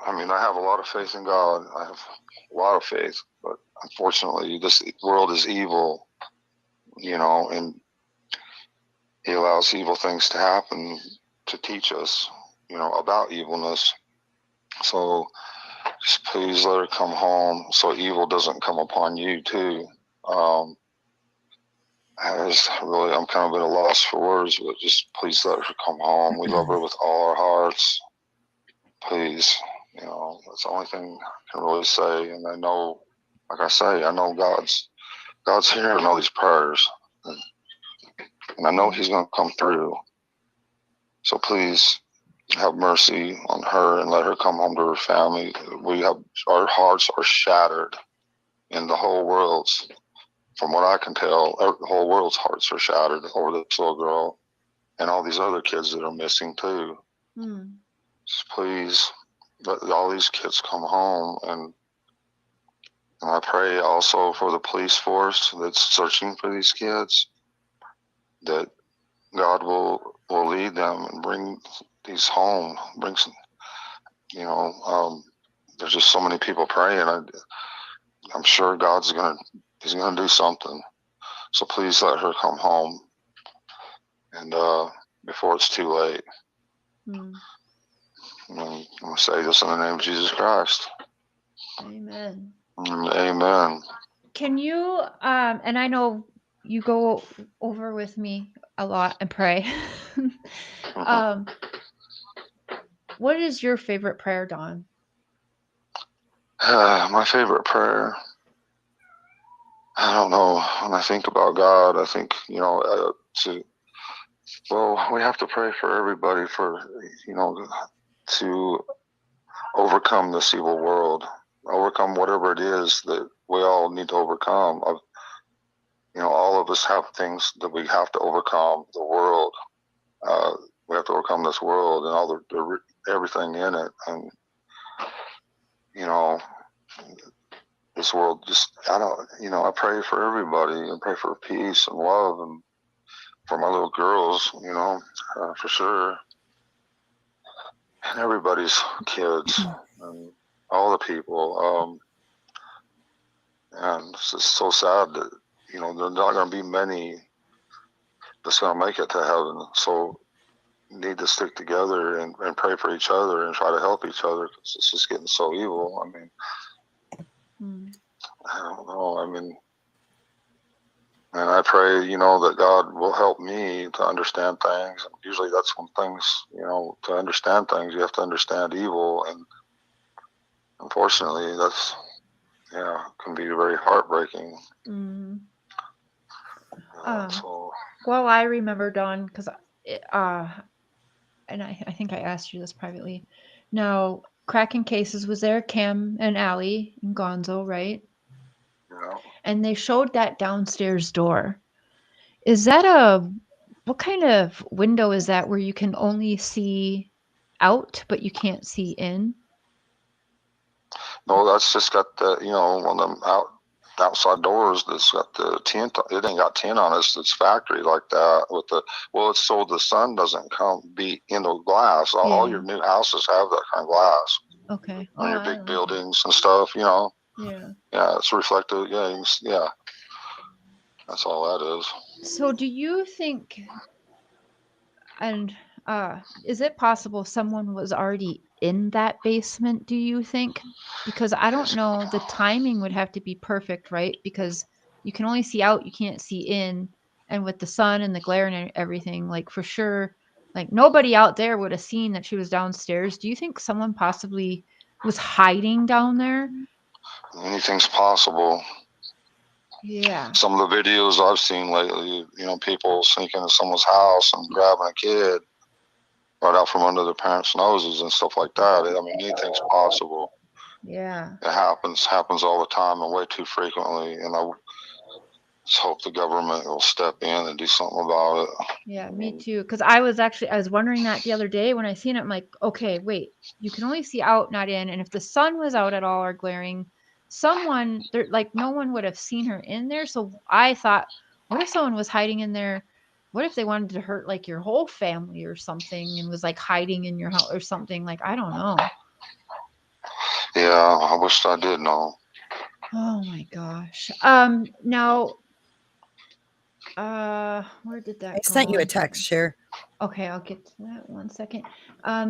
I mean, I have a lot of faith in God. I have a lot of faith, but unfortunately, this world is evil, and He allows evil things to happen to teach us, about evilness. So just please let her come home so evil doesn't come upon you too. I'm kind of at a loss for words, but just please let her come home. We love her with all our hearts. Please, that's the only thing I can really say. And I know, like I say, I know God's hearing all these prayers, and I know He's going to come through. So please have mercy on her and let her come home to her family. Our hearts are shattered, and the whole world's, from what I can tell, the whole world's hearts are shattered over this little girl and all these other kids that are missing too. Just please let all these kids come home, and I pray also for the police force that's searching for these kids, that God will lead them and bring these home. There's just so many people praying. I'm sure He's gonna do something. So please let her come home, and before it's too late. I'm gonna say this in the name of Jesus Christ. Amen. Amen. Can you, and I know you go over with me a lot and pray. What is your favorite prayer, Dawn? My favorite prayer, I don't know. When I think about God, I think, we have to pray for everybody to overcome this evil world, overcome whatever it is that we all need to overcome. All of us have things that we have to overcome. The world, we have to overcome this world and all everything in it. And, this world I pray for everybody and pray for peace and love, and for my little girls, for sure. And everybody's kids and all the people. And it's just so sad that, there's not going to be many that's going to make it to heaven. So we need to stick together and pray for each other and try to help each other, because it's just getting so evil. I mean, I don't know. I mean, and I pray, that God will help me to understand things. And usually that's when things, to understand things, you have to understand evil. And unfortunately, that's yeah, it can be very heartbreaking. Mm. So Well, I remember, Dawn, because and I think I asked you this privately. Now, cracking cases was there, Cam and Allie and Gonzo, right? yeah. And they showed that downstairs door. Is that what kind of window is that where you can only see out but you can't see in? No, that's just got the, you know, one of them outside doors that's got the tint. It ain't got tint on it. It's factory like that with the, well, it's so the sun doesn't beat into glass. All your new houses have that kind of glass. Okay. On your big buildings and stuff, you know. Yeah. Yeah, it's reflective. Yeah, yeah. That's all that is. So do you think, and is it possible someone was already in that basement, do you think? Because I don't know, the timing would have to be perfect, right? Because you can only see out, you can't see in. And with the sun and the glare and everything, like for sure, like nobody out there would have seen that she was downstairs. Do you think someone possibly was hiding down there? Anything's possible. Yeah. Some of the videos I've seen lately, you know, people sneaking into someone's house and grabbing a kid right out from under their parents' noses and stuff like that. I mean, anything's possible. Yeah. It happens all the time and way too frequently. And I just hope the government will step in and do something about it. Yeah, me too. Because I was wondering that the other day when I seen it. I'm like, okay, wait, you can only see out, not in. And if the sun was out at all or glaring, someone there, like no one would have seen her in there. So I thought, what if someone was hiding in there? What if they wanted to hurt like your whole family or something and was like hiding in your house or something? Like, I don't know. Yeah, I wish I did know. Oh my gosh. Now, where did that I go? sent you a text, Cher. Okay, I'll get to that 1 second.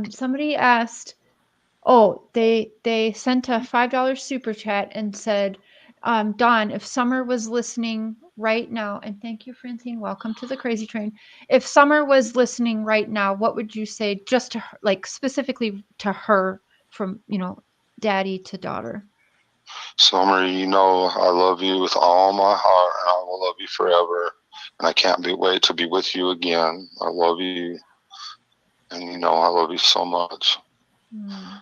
Somebody asked, oh, they sent a $5 super chat and said, Dawn, if Summer was listening right now, and thank you, Francine, welcome to the Crazy Train. If Summer was listening right now, what would you say just to her, like specifically to her from, you know, daddy to daughter? Summer, you know I love you with all my heart, and I will love you forever. And I can't wait to be with you again. I love you, and you know I love you so much. Mm.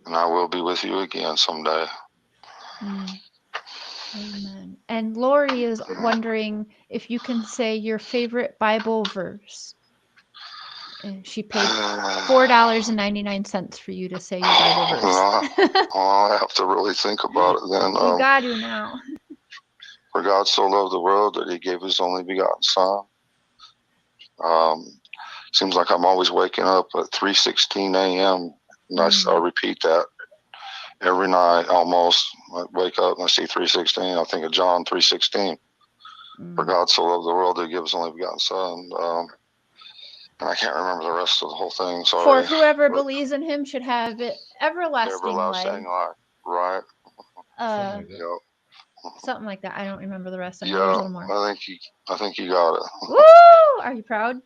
And I will be with you again someday. Mm. Amen. And Lori is wondering if you can say your favorite Bible verse. And she paid $4.99 for you to say your Bible verse. I have to really think about it then. You got to now. For God so loved the world that he gave his only begotten son. Seems like I'm always waking up at 3:16 a.m. And I repeat that every night almost. I wake up and I see 3:16. I think of John 3:16. For God so loved the world that he gave his only begotten son. And I can't remember the rest of the whole thing. Sorry. For whoever believes in him should have it everlasting life. Right. Something like that. I don't remember the rest. I know Yeah, there's a little more. I think you got it. Woo! Are you proud?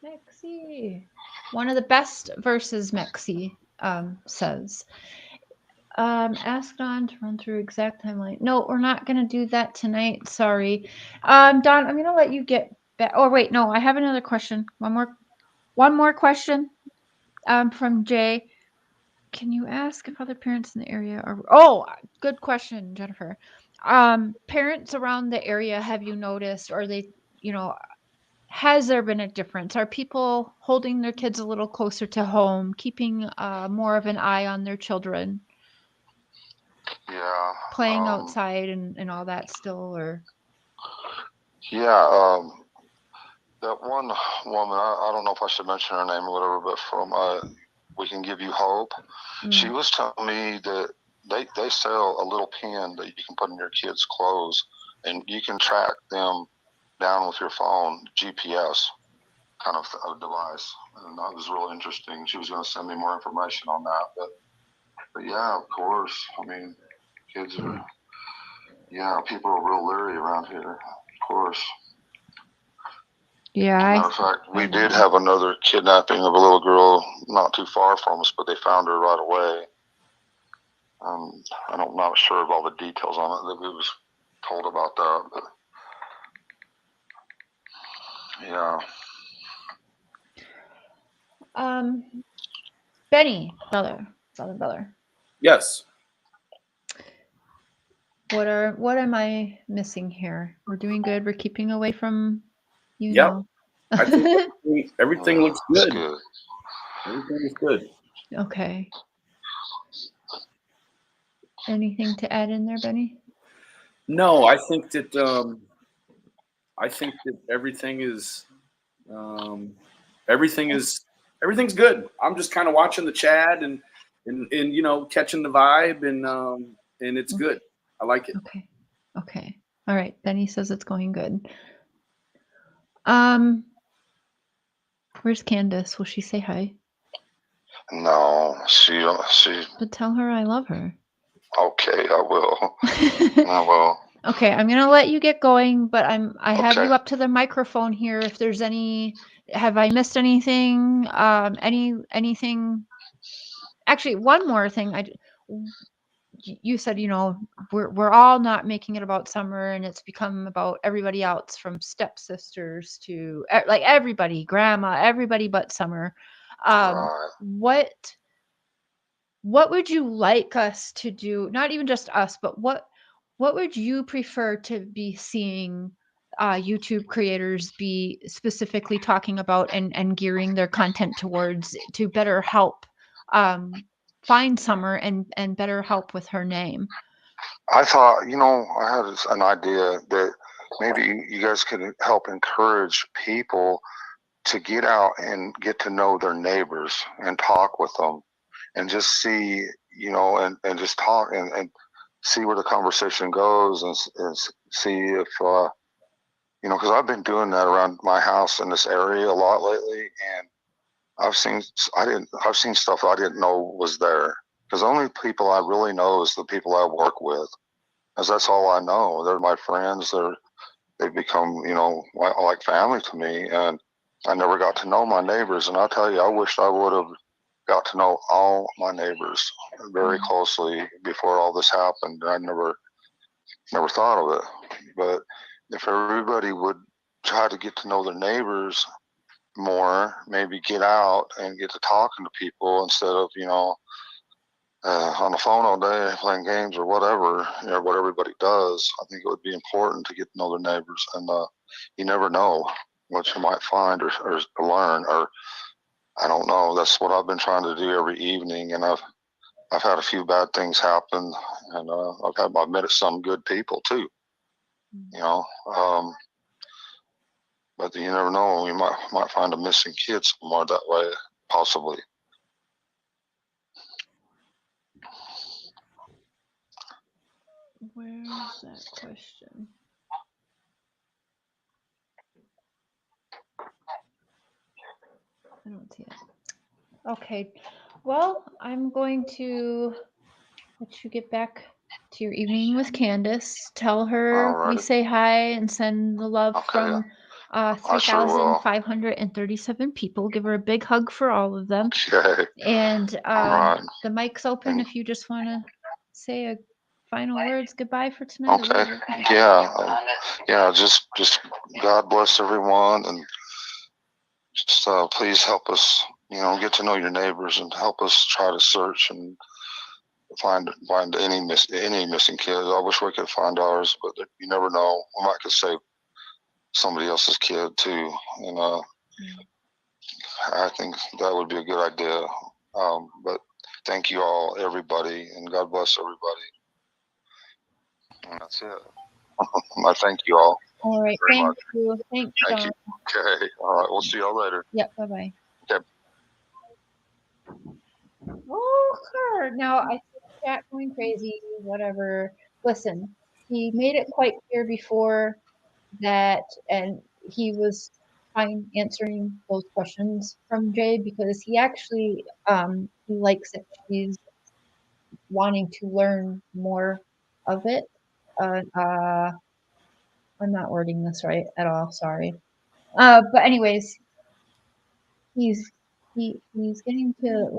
Mexi. One of the best verses, Mexi says. Ask Don to run through exact timeline. No, we're not going to do that tonight. Sorry. Don, I'm going to let you get back. Oh, wait. No, I have another question. One more question from Jay. Can you ask if other parents in the area are... Oh, good question, Jennifer. Parents around the area, have you noticed, or they, you know, has there been a difference? Are people holding their kids a little closer to home, keeping more of an eye on their children? Yeah. Playing outside and all that still, or? Yeah. That one woman, I don't know if I should mention her name or whatever, but from We Can Give You Hope, she was telling me that they sell a little pin that you can put in your kids' clothes, and you can track them down with your phone, GPS kind of a device. And that was real interesting. She was going to send me more information on that. But yeah, of course. I mean, kids are, people are real leery around here, of course. Yeah, Matter of fact, we did have another kidnapping of a little girl not too far from us, but they found her right away. I'm not sure of all the details on it that we was told about that, but yeah. Benny, brother. Yes. What am I missing here? We're doing good. We're keeping away from you Yep. now. I think everything looks good. Good. Everything is good. Okay. Anything to add in there, Benny? No, I think that everything is everything's good. I'm just kind of watching the chat and you know, catching the vibe, and it's good. I like it. Okay. All right. Benny says it's going good. Where's Candace? Will she say hi? No, she. But tell her I love her. Okay, I will. I will. Okay, I'm gonna let you get going, but I have Okay. you up to the microphone here. If there's have I missed anything? Anything? Actually, one more thing. You said, you know, we're all not making it about Summer, and it's become about everybody else, from stepsisters to like everybody, grandma, everybody but Summer. Right. What would you like us to do? Not even just us, but what would you prefer to be seeing YouTube creators be specifically talking about and gearing their content towards, to better help find Summer and better help with her name? I thought, you know, I had an idea that maybe you guys could help encourage people to get out and get to know their neighbors and talk with them and just see, you know, and just talk and see where the conversation goes and see if, you know, because I've been doing that around my house in this area a lot lately, and I've seen stuff I didn't know was there, because the only people I really know is the people I work with, because that's all I know. They're my friends. They've become, you know, like family to me, and I never got to know my neighbors. And I'll tell you, I wish I would have got to know all my neighbors very closely before all this happened. I never thought of it. But if everybody would try to get to know their neighbors more, maybe get out and get to talking to people instead of, you know, on the phone all day playing games or whatever, you know, what everybody does. I think it would be important to get to know their neighbors, and you never know what you might find or learn, or I don't know. That's what I've been trying to do every evening, and I've had a few bad things happen, and I've met some good people too, you know. But you never know. We might find a missing kid somewhere that way, possibly. Where's that question? I don't see it. Okay. Well, I'm going to let you get back to your evening with Candace. Tell her we say hi and send the love from 3,537 people. Give her a big hug for all of them. Okay. And the mic's open if you just want to say a final words goodbye for tonight. Okay. Yeah. Just God bless everyone, and just please help us, you know, get to know your neighbors and help us try to search and find any missing kids. I wish we could find ours, but you never know. We might could save somebody else's kid too. And I think that would be a good idea. But thank you all, everybody, and God bless everybody. And that's it. I thank you all. All right. Thank you. Thanks, Thank John. you. Okay. All right. We'll see y'all later. Yep. Bye-bye. Okay. Oh, sure. Now I see the chat going crazy, whatever. Listen, he made it quite clear before that, and he was fine answering those questions from Jay, because he actually he likes that she's wanting to learn more of it. I'm not wording this right at all, sorry. But anyways, he's he's getting to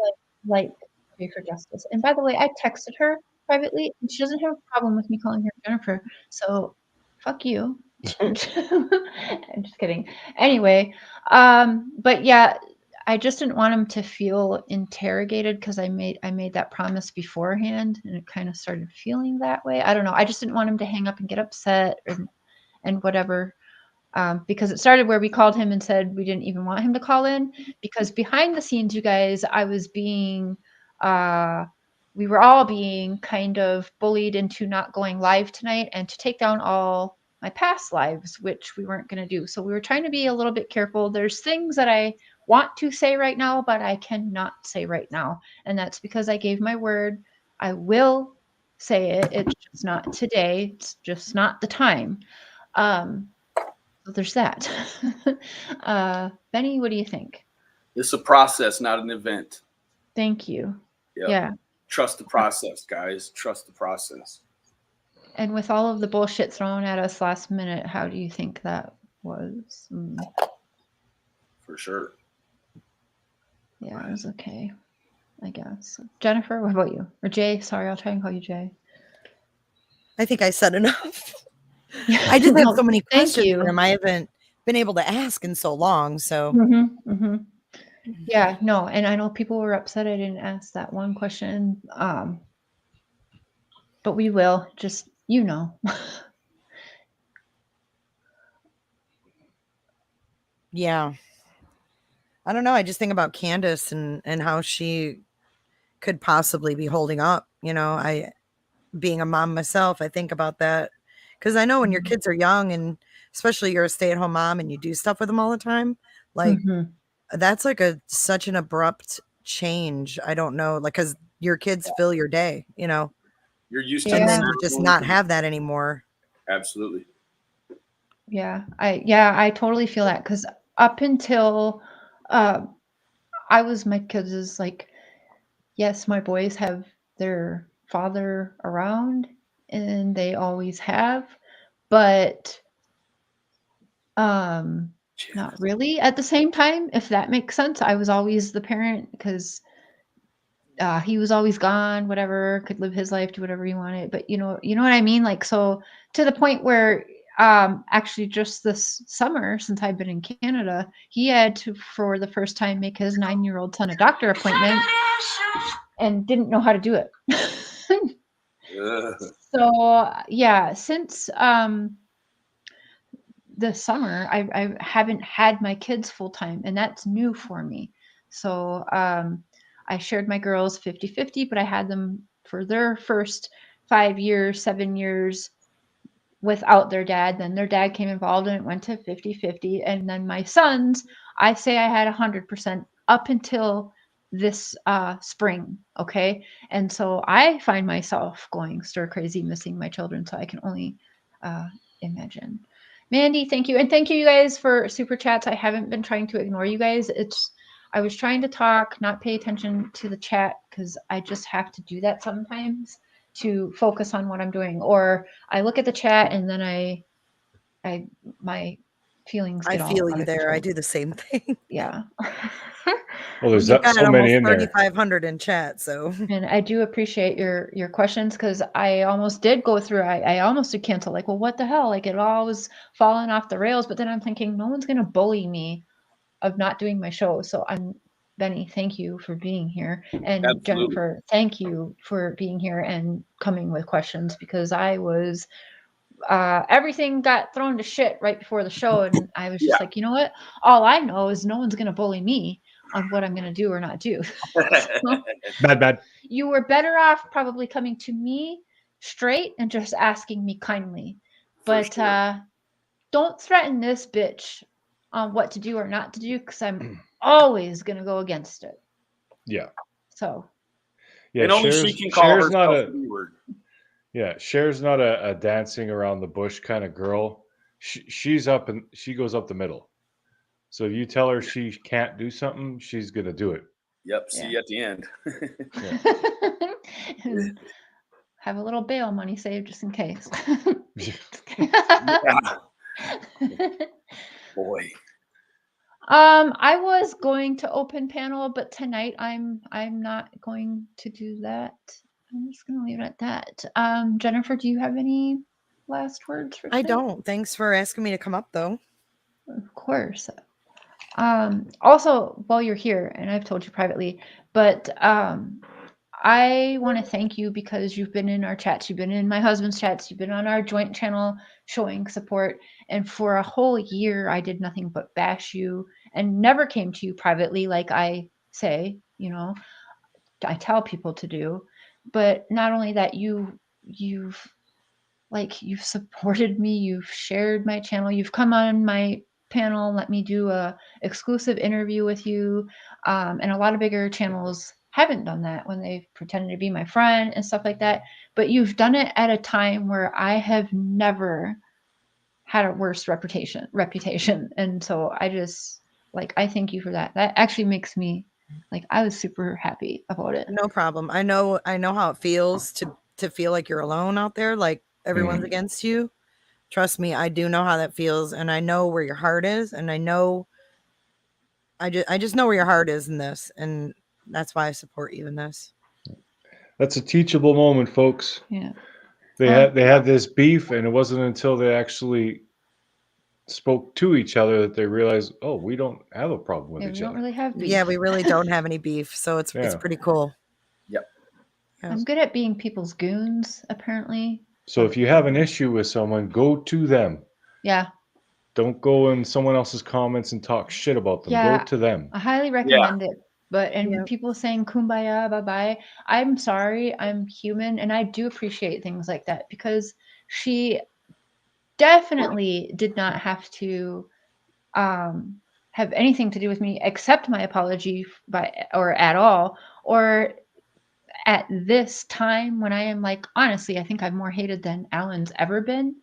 like pray for justice. And by the way, I texted her privately, and she doesn't have a problem with me calling her Jennifer. So fuck you. I'm just kidding. Anyway, but yeah, I just didn't want him to feel interrogated because I made that promise beforehand, and it kind of started feeling that way. I don't know. I just didn't want him to hang up and get upset and whatever. Because it started where we called him and said we didn't even want him to call in, because behind the scenes, you guys, I was being, we were all being kind of bullied into not going live tonight and to take down all my past lives, which we weren't going to do. So we were trying to be a little bit careful. There's things that I want to say right now, but I cannot say right now. And that's because I gave my word. I will say it. It's just not today. It's just not the time. So there's that. Benny, what do you think? It's a process, not an event. Thank you. Yep. Yeah. Trust the process, guys. Trust the process. And with all of the bullshit thrown at us last minute, how do you think that was? For sure. Yeah, it was okay, I guess. Jennifer, what about you? Or Jay? Sorry, I'll try and call you Jay. I think I said enough. I just have so many Thank questions you. for him. I haven't been able to ask in so long. So Yeah, no, and I know people were upset I didn't ask that one question. But we will, just yeah. I don't know. I just think about Candace and how she could possibly be holding up. I being a mom myself, I think about that because I know when your kids are young, and especially you're a stay-at-home mom and you do stuff with them all the time, like that's like such an abrupt change. I don't know, like, because your kids fill your day, You're used to and the then you just ceremony. not have that anymore. Absolutely. Yeah, I totally feel that, because up until I was my kids is like, yes, my boys have their father around and they always have, but not really at the same time, if that makes sense. I was always the parent because he was always gone, whatever, could live his life, do whatever he wanted. But you know what I mean? Like, so to the point where actually just this summer, since I've been in Canada, he had to, for the first time, make his 9-year-old son a doctor appointment and didn't know how to do it. So yeah, since the summer, I haven't had my kids full time, and that's new for me. So I shared my girls 50-50, but I had them for their first 5 years, 7 years without their dad. Then their dad came involved and it went to 50-50. And then my sons, I say I had 100% up until this spring. Okay. And so I find myself going stir crazy, missing my children. So I can only imagine. Mandy, thank you. And thank you guys for super chats. I haven't been trying to ignore you guys. I was trying to talk, not pay attention to the chat, because I just have to do that sometimes to focus on what I'm doing. Or I look at the chat and then my feelings get all feel out you of there. control. I do the same thing. Yeah. Well, there's You've got so many almost in there. 3,500 in chat, so. And I do appreciate your questions, because I almost did go through. I almost did cancel. Like, well, what the hell? Like, it all was falling off the rails. But then I'm thinking, no one's gonna bully me of not doing my show. So Benny, thank you for being here. And Absolutely. Jennifer, thank you for being here and coming with questions, because I was everything got thrown to shit right before the show. And I was just like, you know what? All I know is no one's going to bully me on what I'm going to do or not do. So, Bad. you were better off probably coming to me straight and just asking me kindly. But sure. Don't threaten this bitch on what to do or not to do, because I'm always going to go against it. Yeah. So. Yeah, and only she can call herself B-word. Yeah, Cher's not a dancing around the bush kind of girl. She's up and she goes up the middle. So if you tell her she can't do something, she's gonna do it. Yep. See you at the end. Have a little bail money saved just in case. Yeah. Boy. I was going to open panel, but tonight I'm not going to do that. I'm just gonna leave it at that. Jennifer, do you have any last words for I today? don't. Thanks for asking me to come up, though. Of course. Also, while you're here, and I've told you privately, but I want to thank you because you've been in our chats, you've been in my husband's chats, you've been on our joint channel showing support. And for a whole year, I did nothing but bash you and never came to you privately, like I say, you know, I tell people to do. But not only that, you've supported me, you've shared my channel, you've come on my panel, let me do a exclusive interview with you. And a lot of bigger channels haven't done that when they've pretended to be my friend and stuff like that. But you've done it at a time where I have never had a worse reputation. And so I just I thank you for that. That actually makes me I was super happy about it. No problem. I know how it feels to feel like you're alone out there, like everyone's against you. Trust me, I do know how that feels, and I know where your heart is, and I just know where your heart is in this, and that's why I support you in this. That's a teachable moment, folks. Yeah. They had this beef, and it wasn't until they actually spoke to each other that they realized, oh, we don't have a problem with Yeah, each we don't other. really have beef. Yeah, we really don't have any beef, so it's pretty cool. Yep. I'm good at being people's goons, apparently. So if you have an issue with someone, go to them. Yeah. Don't go in someone else's comments and talk shit about them. Yeah, Go to them. I highly recommend it. But people saying kumbaya, bye-bye, I'm sorry, I'm human, and I do appreciate things like that because she definitely did not have to have anything to do with me except my apology at all, or at this time when I am honestly, I think I'm more hated than Alan's ever been.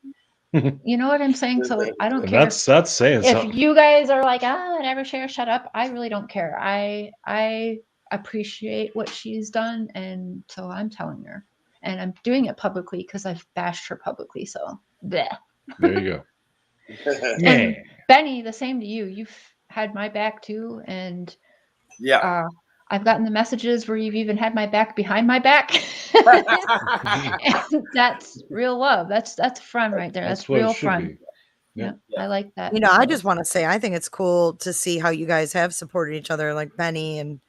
You know what I'm saying? So I don't care. That's saying if something. you guys are like, never share, shut up. I really don't care. I appreciate what she's done, and so I'm telling her, and I'm doing it publicly because I've bashed her publicly. So bleh. There you go. And Benny, the same to you. You've had my back too, and I've gotten the messages where you've even had my back behind my back. And that's real love. That's fun right there. That's real fun. Yeah, I like that. You know, I just want to say I think it's cool to see how you guys have supported each other, like Benny and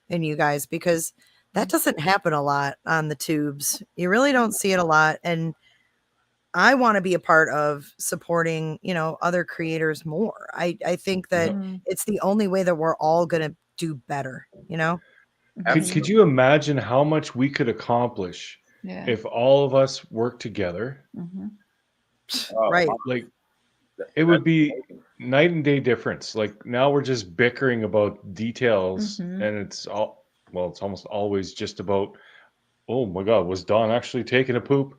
you guys, because that doesn't happen a lot on the tubes. You really don't see it a lot, and I want to be a part of supporting, other creators more. I think that it's the only way that we're all going to do better, Could you imagine how much we could accomplish if all of us worked together? Right. Like, it would be night and day difference. Like, now we're just bickering about details, and it's almost always just about, oh my God, was Dawn actually taking a poop?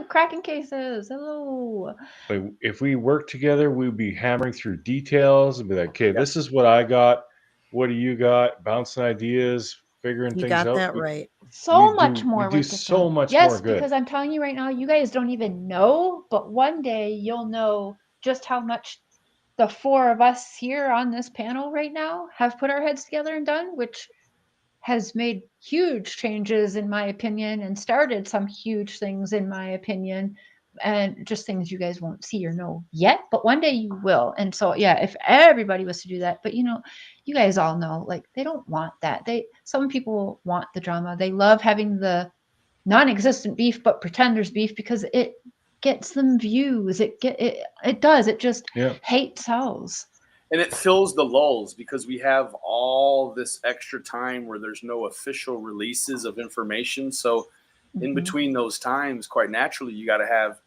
Cracking cases. Hello. Like, if we work together, we'd be hammering through details and be like, okay, this is what I got. What do you got? Bouncing ideas, figuring things out. You got that right. So much more. We do so much more good. Yes, because I'm telling you right now, you guys don't even know, but one day you'll know just how much the four of us here on this panel right now have put our heads together and done, which has made huge changes in my opinion and started some huge things in my opinion, and just things you guys won't see or know yet, but one day you will. And so if everybody was to do that, but you guys all know, they don't want that. Some people want the drama. They love having the non-existent beef but pretend there's beef because it gets them views. It just hate sells. And it fills the lulls because we have all this extra time where there's no official releases of information. So in between those times, quite naturally, you got to have,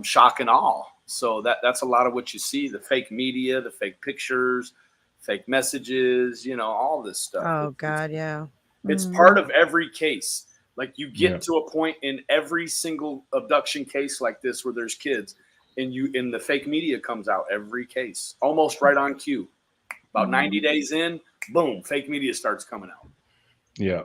shock and awe. So that's a lot of what you see, the fake media, the fake pictures, fake messages, all this stuff. Oh, God, yeah. It's part of every case. Like, you get to a point in every single abduction case like this where there's kids. And the fake media comes out every case, almost right on cue. About 90 days in, boom, fake media starts coming out. Yeah.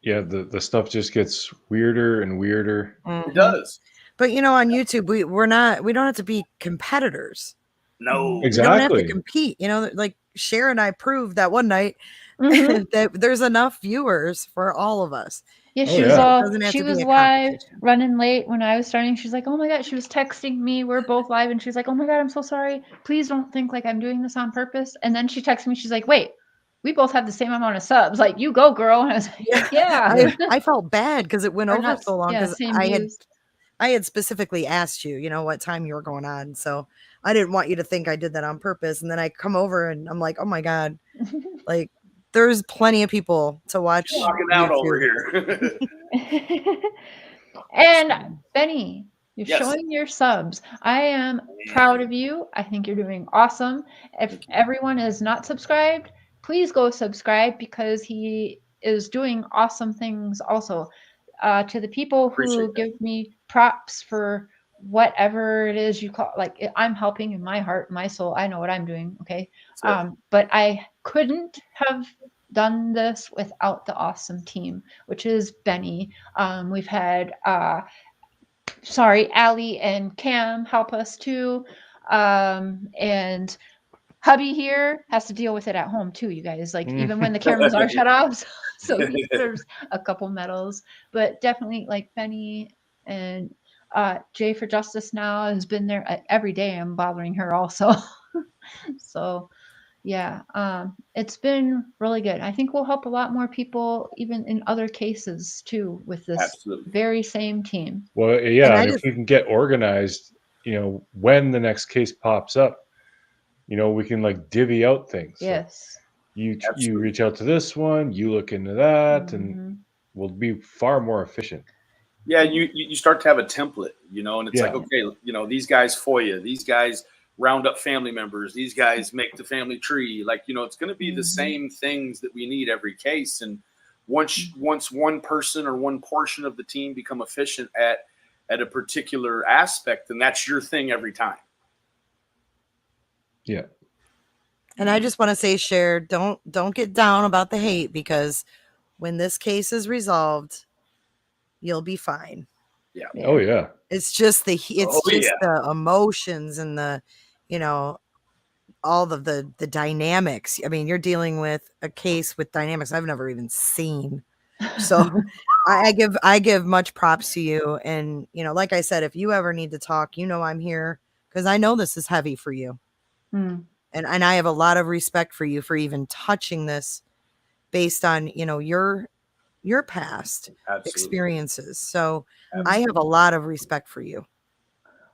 The stuff just gets weirder and weirder. It does. But on YouTube, we don't have to be competitors. No. You don't have to Exactly. compete. You know, like Cher and I proved that one night Mhm. that there's enough viewers for all of us. Yeah, Oh, she was yeah. It all, doesn't have she to be was a live competition. running late when I was starting. She's like, oh my God, she was texting me. We're both live. And she's like, oh my God, I'm so sorry. Please don't think like I'm doing this on purpose. And then she texted me. She's like, wait, we both have the same amount of subs. Like, you go, girl. And I was like, yeah. I felt bad because it went Or over not, so long yeah, because same views. I had specifically asked you, you know, what time you were going on. So I didn't want you to think I did that on purpose. And then I come over and I'm like, oh my God, like there's plenty of people to watch Rocking out over YouTube. here. And Benny, you're Yes. showing your subs. I am proud of you. I think you're doing awesome. If everyone is not subscribed, please go subscribe because he is doing awesome things also. To the people who Appreciate that. give me props for whatever it is you call, like I'm helping in my heart, my soul. I know what I'm doing. Okay. But I couldn't have done this without the awesome team, which is Benny. We've had Allie and Cam help us too. And hubby here has to deal with it at home too, you guys. Like even when the cameras are shut off, so he deserves a couple medals. But definitely like Benny and Jay for Justice now has been there every day. I'm bothering her also. So yeah, it's been really good. I think we'll help a lot more people, even in other cases too, with this Absolutely. very same team. Well, yeah, And I and if just- we can get organized, you know, when the next case pops up, you know, we can like divvy out things. Like, Yes. you Absolutely. reach out to this one, you look into that, and Mhm. we'll be far more efficient. Yeah, you start to have a template, you know, and it's like, Yeah. okay, you know, these guys FOIA, these guys round up family members, these guys make the family tree. Like, you know, it's going to be the same things that we need every case. And once one person or one portion of the team become efficient at a particular aspect, then that's your thing every time. Yeah. And I just want to say, Cher, don't get down about the hate because when this case is resolved, you'll be fine. Yeah. Oh yeah. It's just the emotions and the, you know, all of the dynamics. I mean, you're dealing with a case with dynamics I've never even seen. So I give much props to you. And, you know, like I said, if you ever need to talk, you know, I'm here because I know this is heavy for you. Mm. And I have a lot of respect for you for even touching this based on, you know, your past experiences. So I have a lot of respect for you.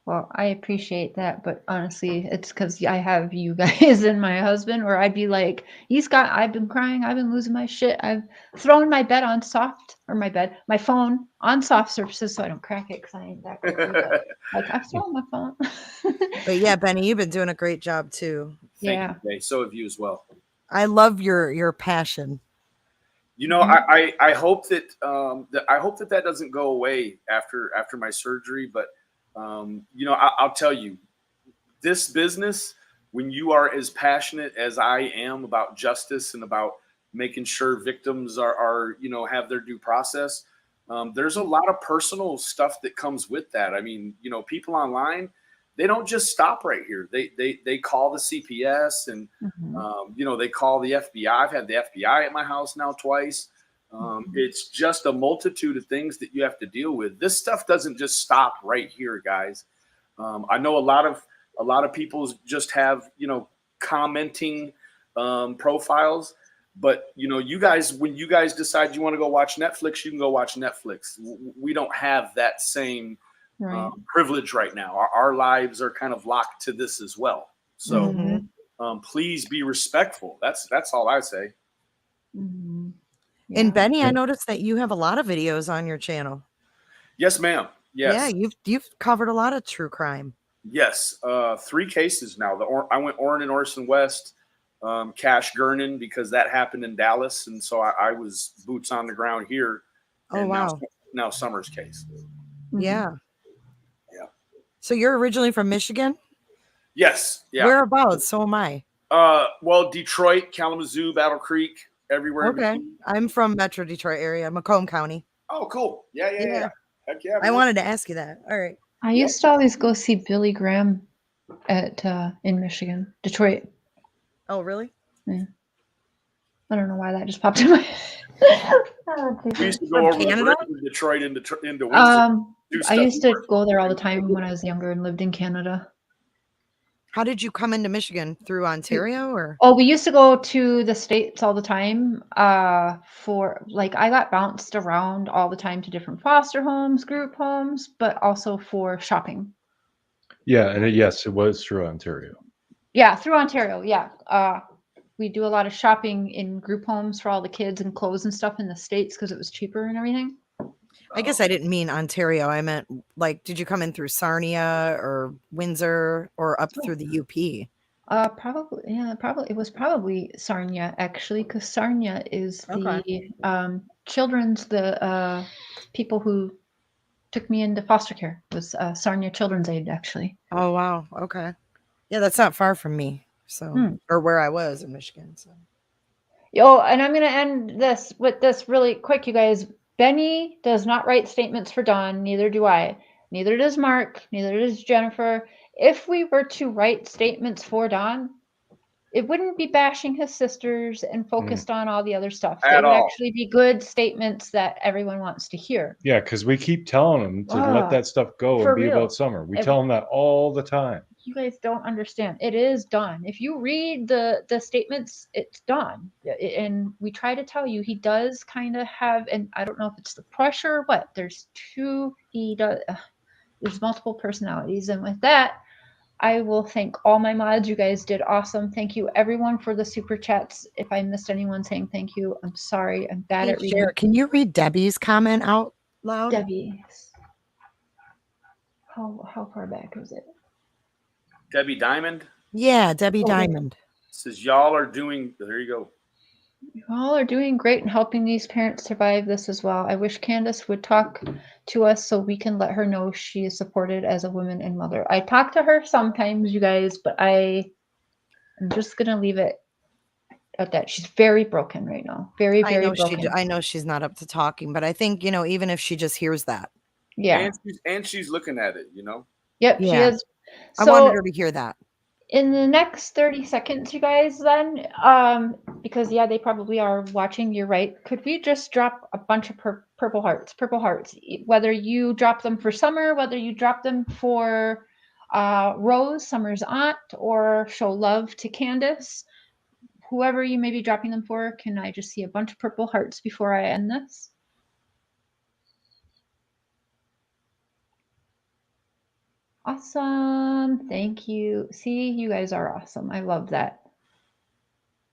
Well, I appreciate that, but honestly, it's because I have you guys and my husband, or I'd be like, I've been crying, I've been losing my shit. I've thrown my my phone on soft surfaces so I don't crack it because I ain't that crazy. But, like, I've thrown my phone. But yeah, Benny, you've been doing a great job too. Thank you, Jay. So have you as well. I love your passion. You know, I hope that that doesn't go away after my surgery. But you know, I'll tell you, this business, when you are as passionate as I am about justice and about making sure victims are you know, have their due process, there's a lot of personal stuff that comes with that. I mean, you know, people online, they don't just stop right here. They call the CPS and you know, they call the FBI. I've had the FBI at my house now twice. It's just a multitude of things that you have to deal with. This stuff doesn't just stop right here, guys. I know a lot of people just have, you know, commenting profiles, but you know, you guys, when you guys decide you want to go watch Netflix, you can go watch Netflix. We don't have that same privilege right now. Our lives are kind of locked to this as well. So please be respectful. That's all I say. And Benny, I noticed that you have a lot of videos on your channel. Yes, ma'am. Yes. Yeah, you've covered a lot of true crime. Yes, 3 cases now. I went Orrin and Orson West, Cash Gernon, because that happened in Dallas, and so I was boots on the ground here. Oh wow! Now Summer's case. Yeah. Yeah. So you're originally from Michigan? Yes. Yeah. Whereabouts? So am I. Well, Detroit, Kalamazoo, Battle Creek, everywhere. Okay. I'm from Metro Detroit area, Macomb County. Oh, cool. Yeah. Heck yeah. I wanted to ask you that. All right. I used to always go see Billy Graham at in Michigan, Detroit. Oh, really? Yeah. I don't know why that just popped in my We used to go From over the Canada? bridge in Detroit into Windsor. Do I stuff. used to go there all the time when I was younger and lived in Canada. How did you come into Michigan? Through Ontario or? Oh, we used to go to the States all the time. For like I got bounced around all the time to different foster homes, group homes, but also for shopping. Yeah, and yes, it was through Ontario. Yeah, through Ontario. Yeah. We do a lot of shopping in group homes for all the kids and clothes and stuff in the States because it was cheaper and everything. I guess I didn't mean Ontario. I meant like, did you come in through Sarnia or Windsor or up through the UP? Probably, yeah, probably it was probably Sarnia actually, because Sarnia is the children's people who took me into foster care was Sarnia Children's Aid actually. Oh wow, okay, yeah, that's not far from me. So or where I was in Michigan. So. Oh, and I'm gonna end this with this really quick, you guys. Benny does not write statements for Dawn. Neither do I. Neither does Mark. Neither does Jennifer. If we were to write statements for Dawn, it wouldn't be bashing his sisters and focused on all the other stuff. It At would all. actually be good statements that everyone wants to hear. Yeah, because we keep telling them to let that stuff go for and be real. about Summer. We tell them that all the time. You guys don't understand. It is done. If you read the statements, it's done. And we try to tell you he does kind of have, and I don't know if it's the pressure or what. There's there's multiple personalities, and with that, I will thank all my mods. You guys did awesome. Thank you, everyone, for the super chats. If I missed anyone saying thank you, I'm sorry. I'm bad at reading. Can you read Debbie's comment out loud? Debbie. How far back was it? Debbie Diamond. Yeah, Debbie Diamond says y'all are doing. There you go. Y'all are doing great in helping these parents survive this as well. I wish Candace would talk to us so we can let her know she is supported as a woman and mother. I talk to her sometimes, you guys, but I'm just going to leave it at that. She's very broken right now. Very, very broken. I know she's not up to talking, but I think, even if she just hears that. Yeah. And she's looking at it, Yep, she is. I wanted her to hear that. In the next 30 seconds, you guys, then, because they probably are watching, you're right. Could we just drop a bunch of purple hearts, whether you drop them for Summer, whether you drop them for Rose, Summer's aunt, or show love to Candace, whoever you may be dropping them for, can I just see a bunch of purple hearts before I end this? Awesome. Thank you. See, you guys are awesome. I love that.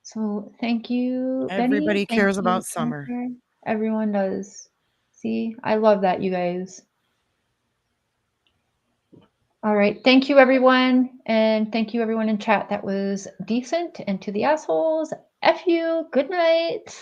So thank you, Everybody Benny. cares about Summer. Everyone does. See, I love that, you guys. All right. Thank you, everyone. And thank you, everyone in chat. That was decent. And to the assholes, F you. Good night.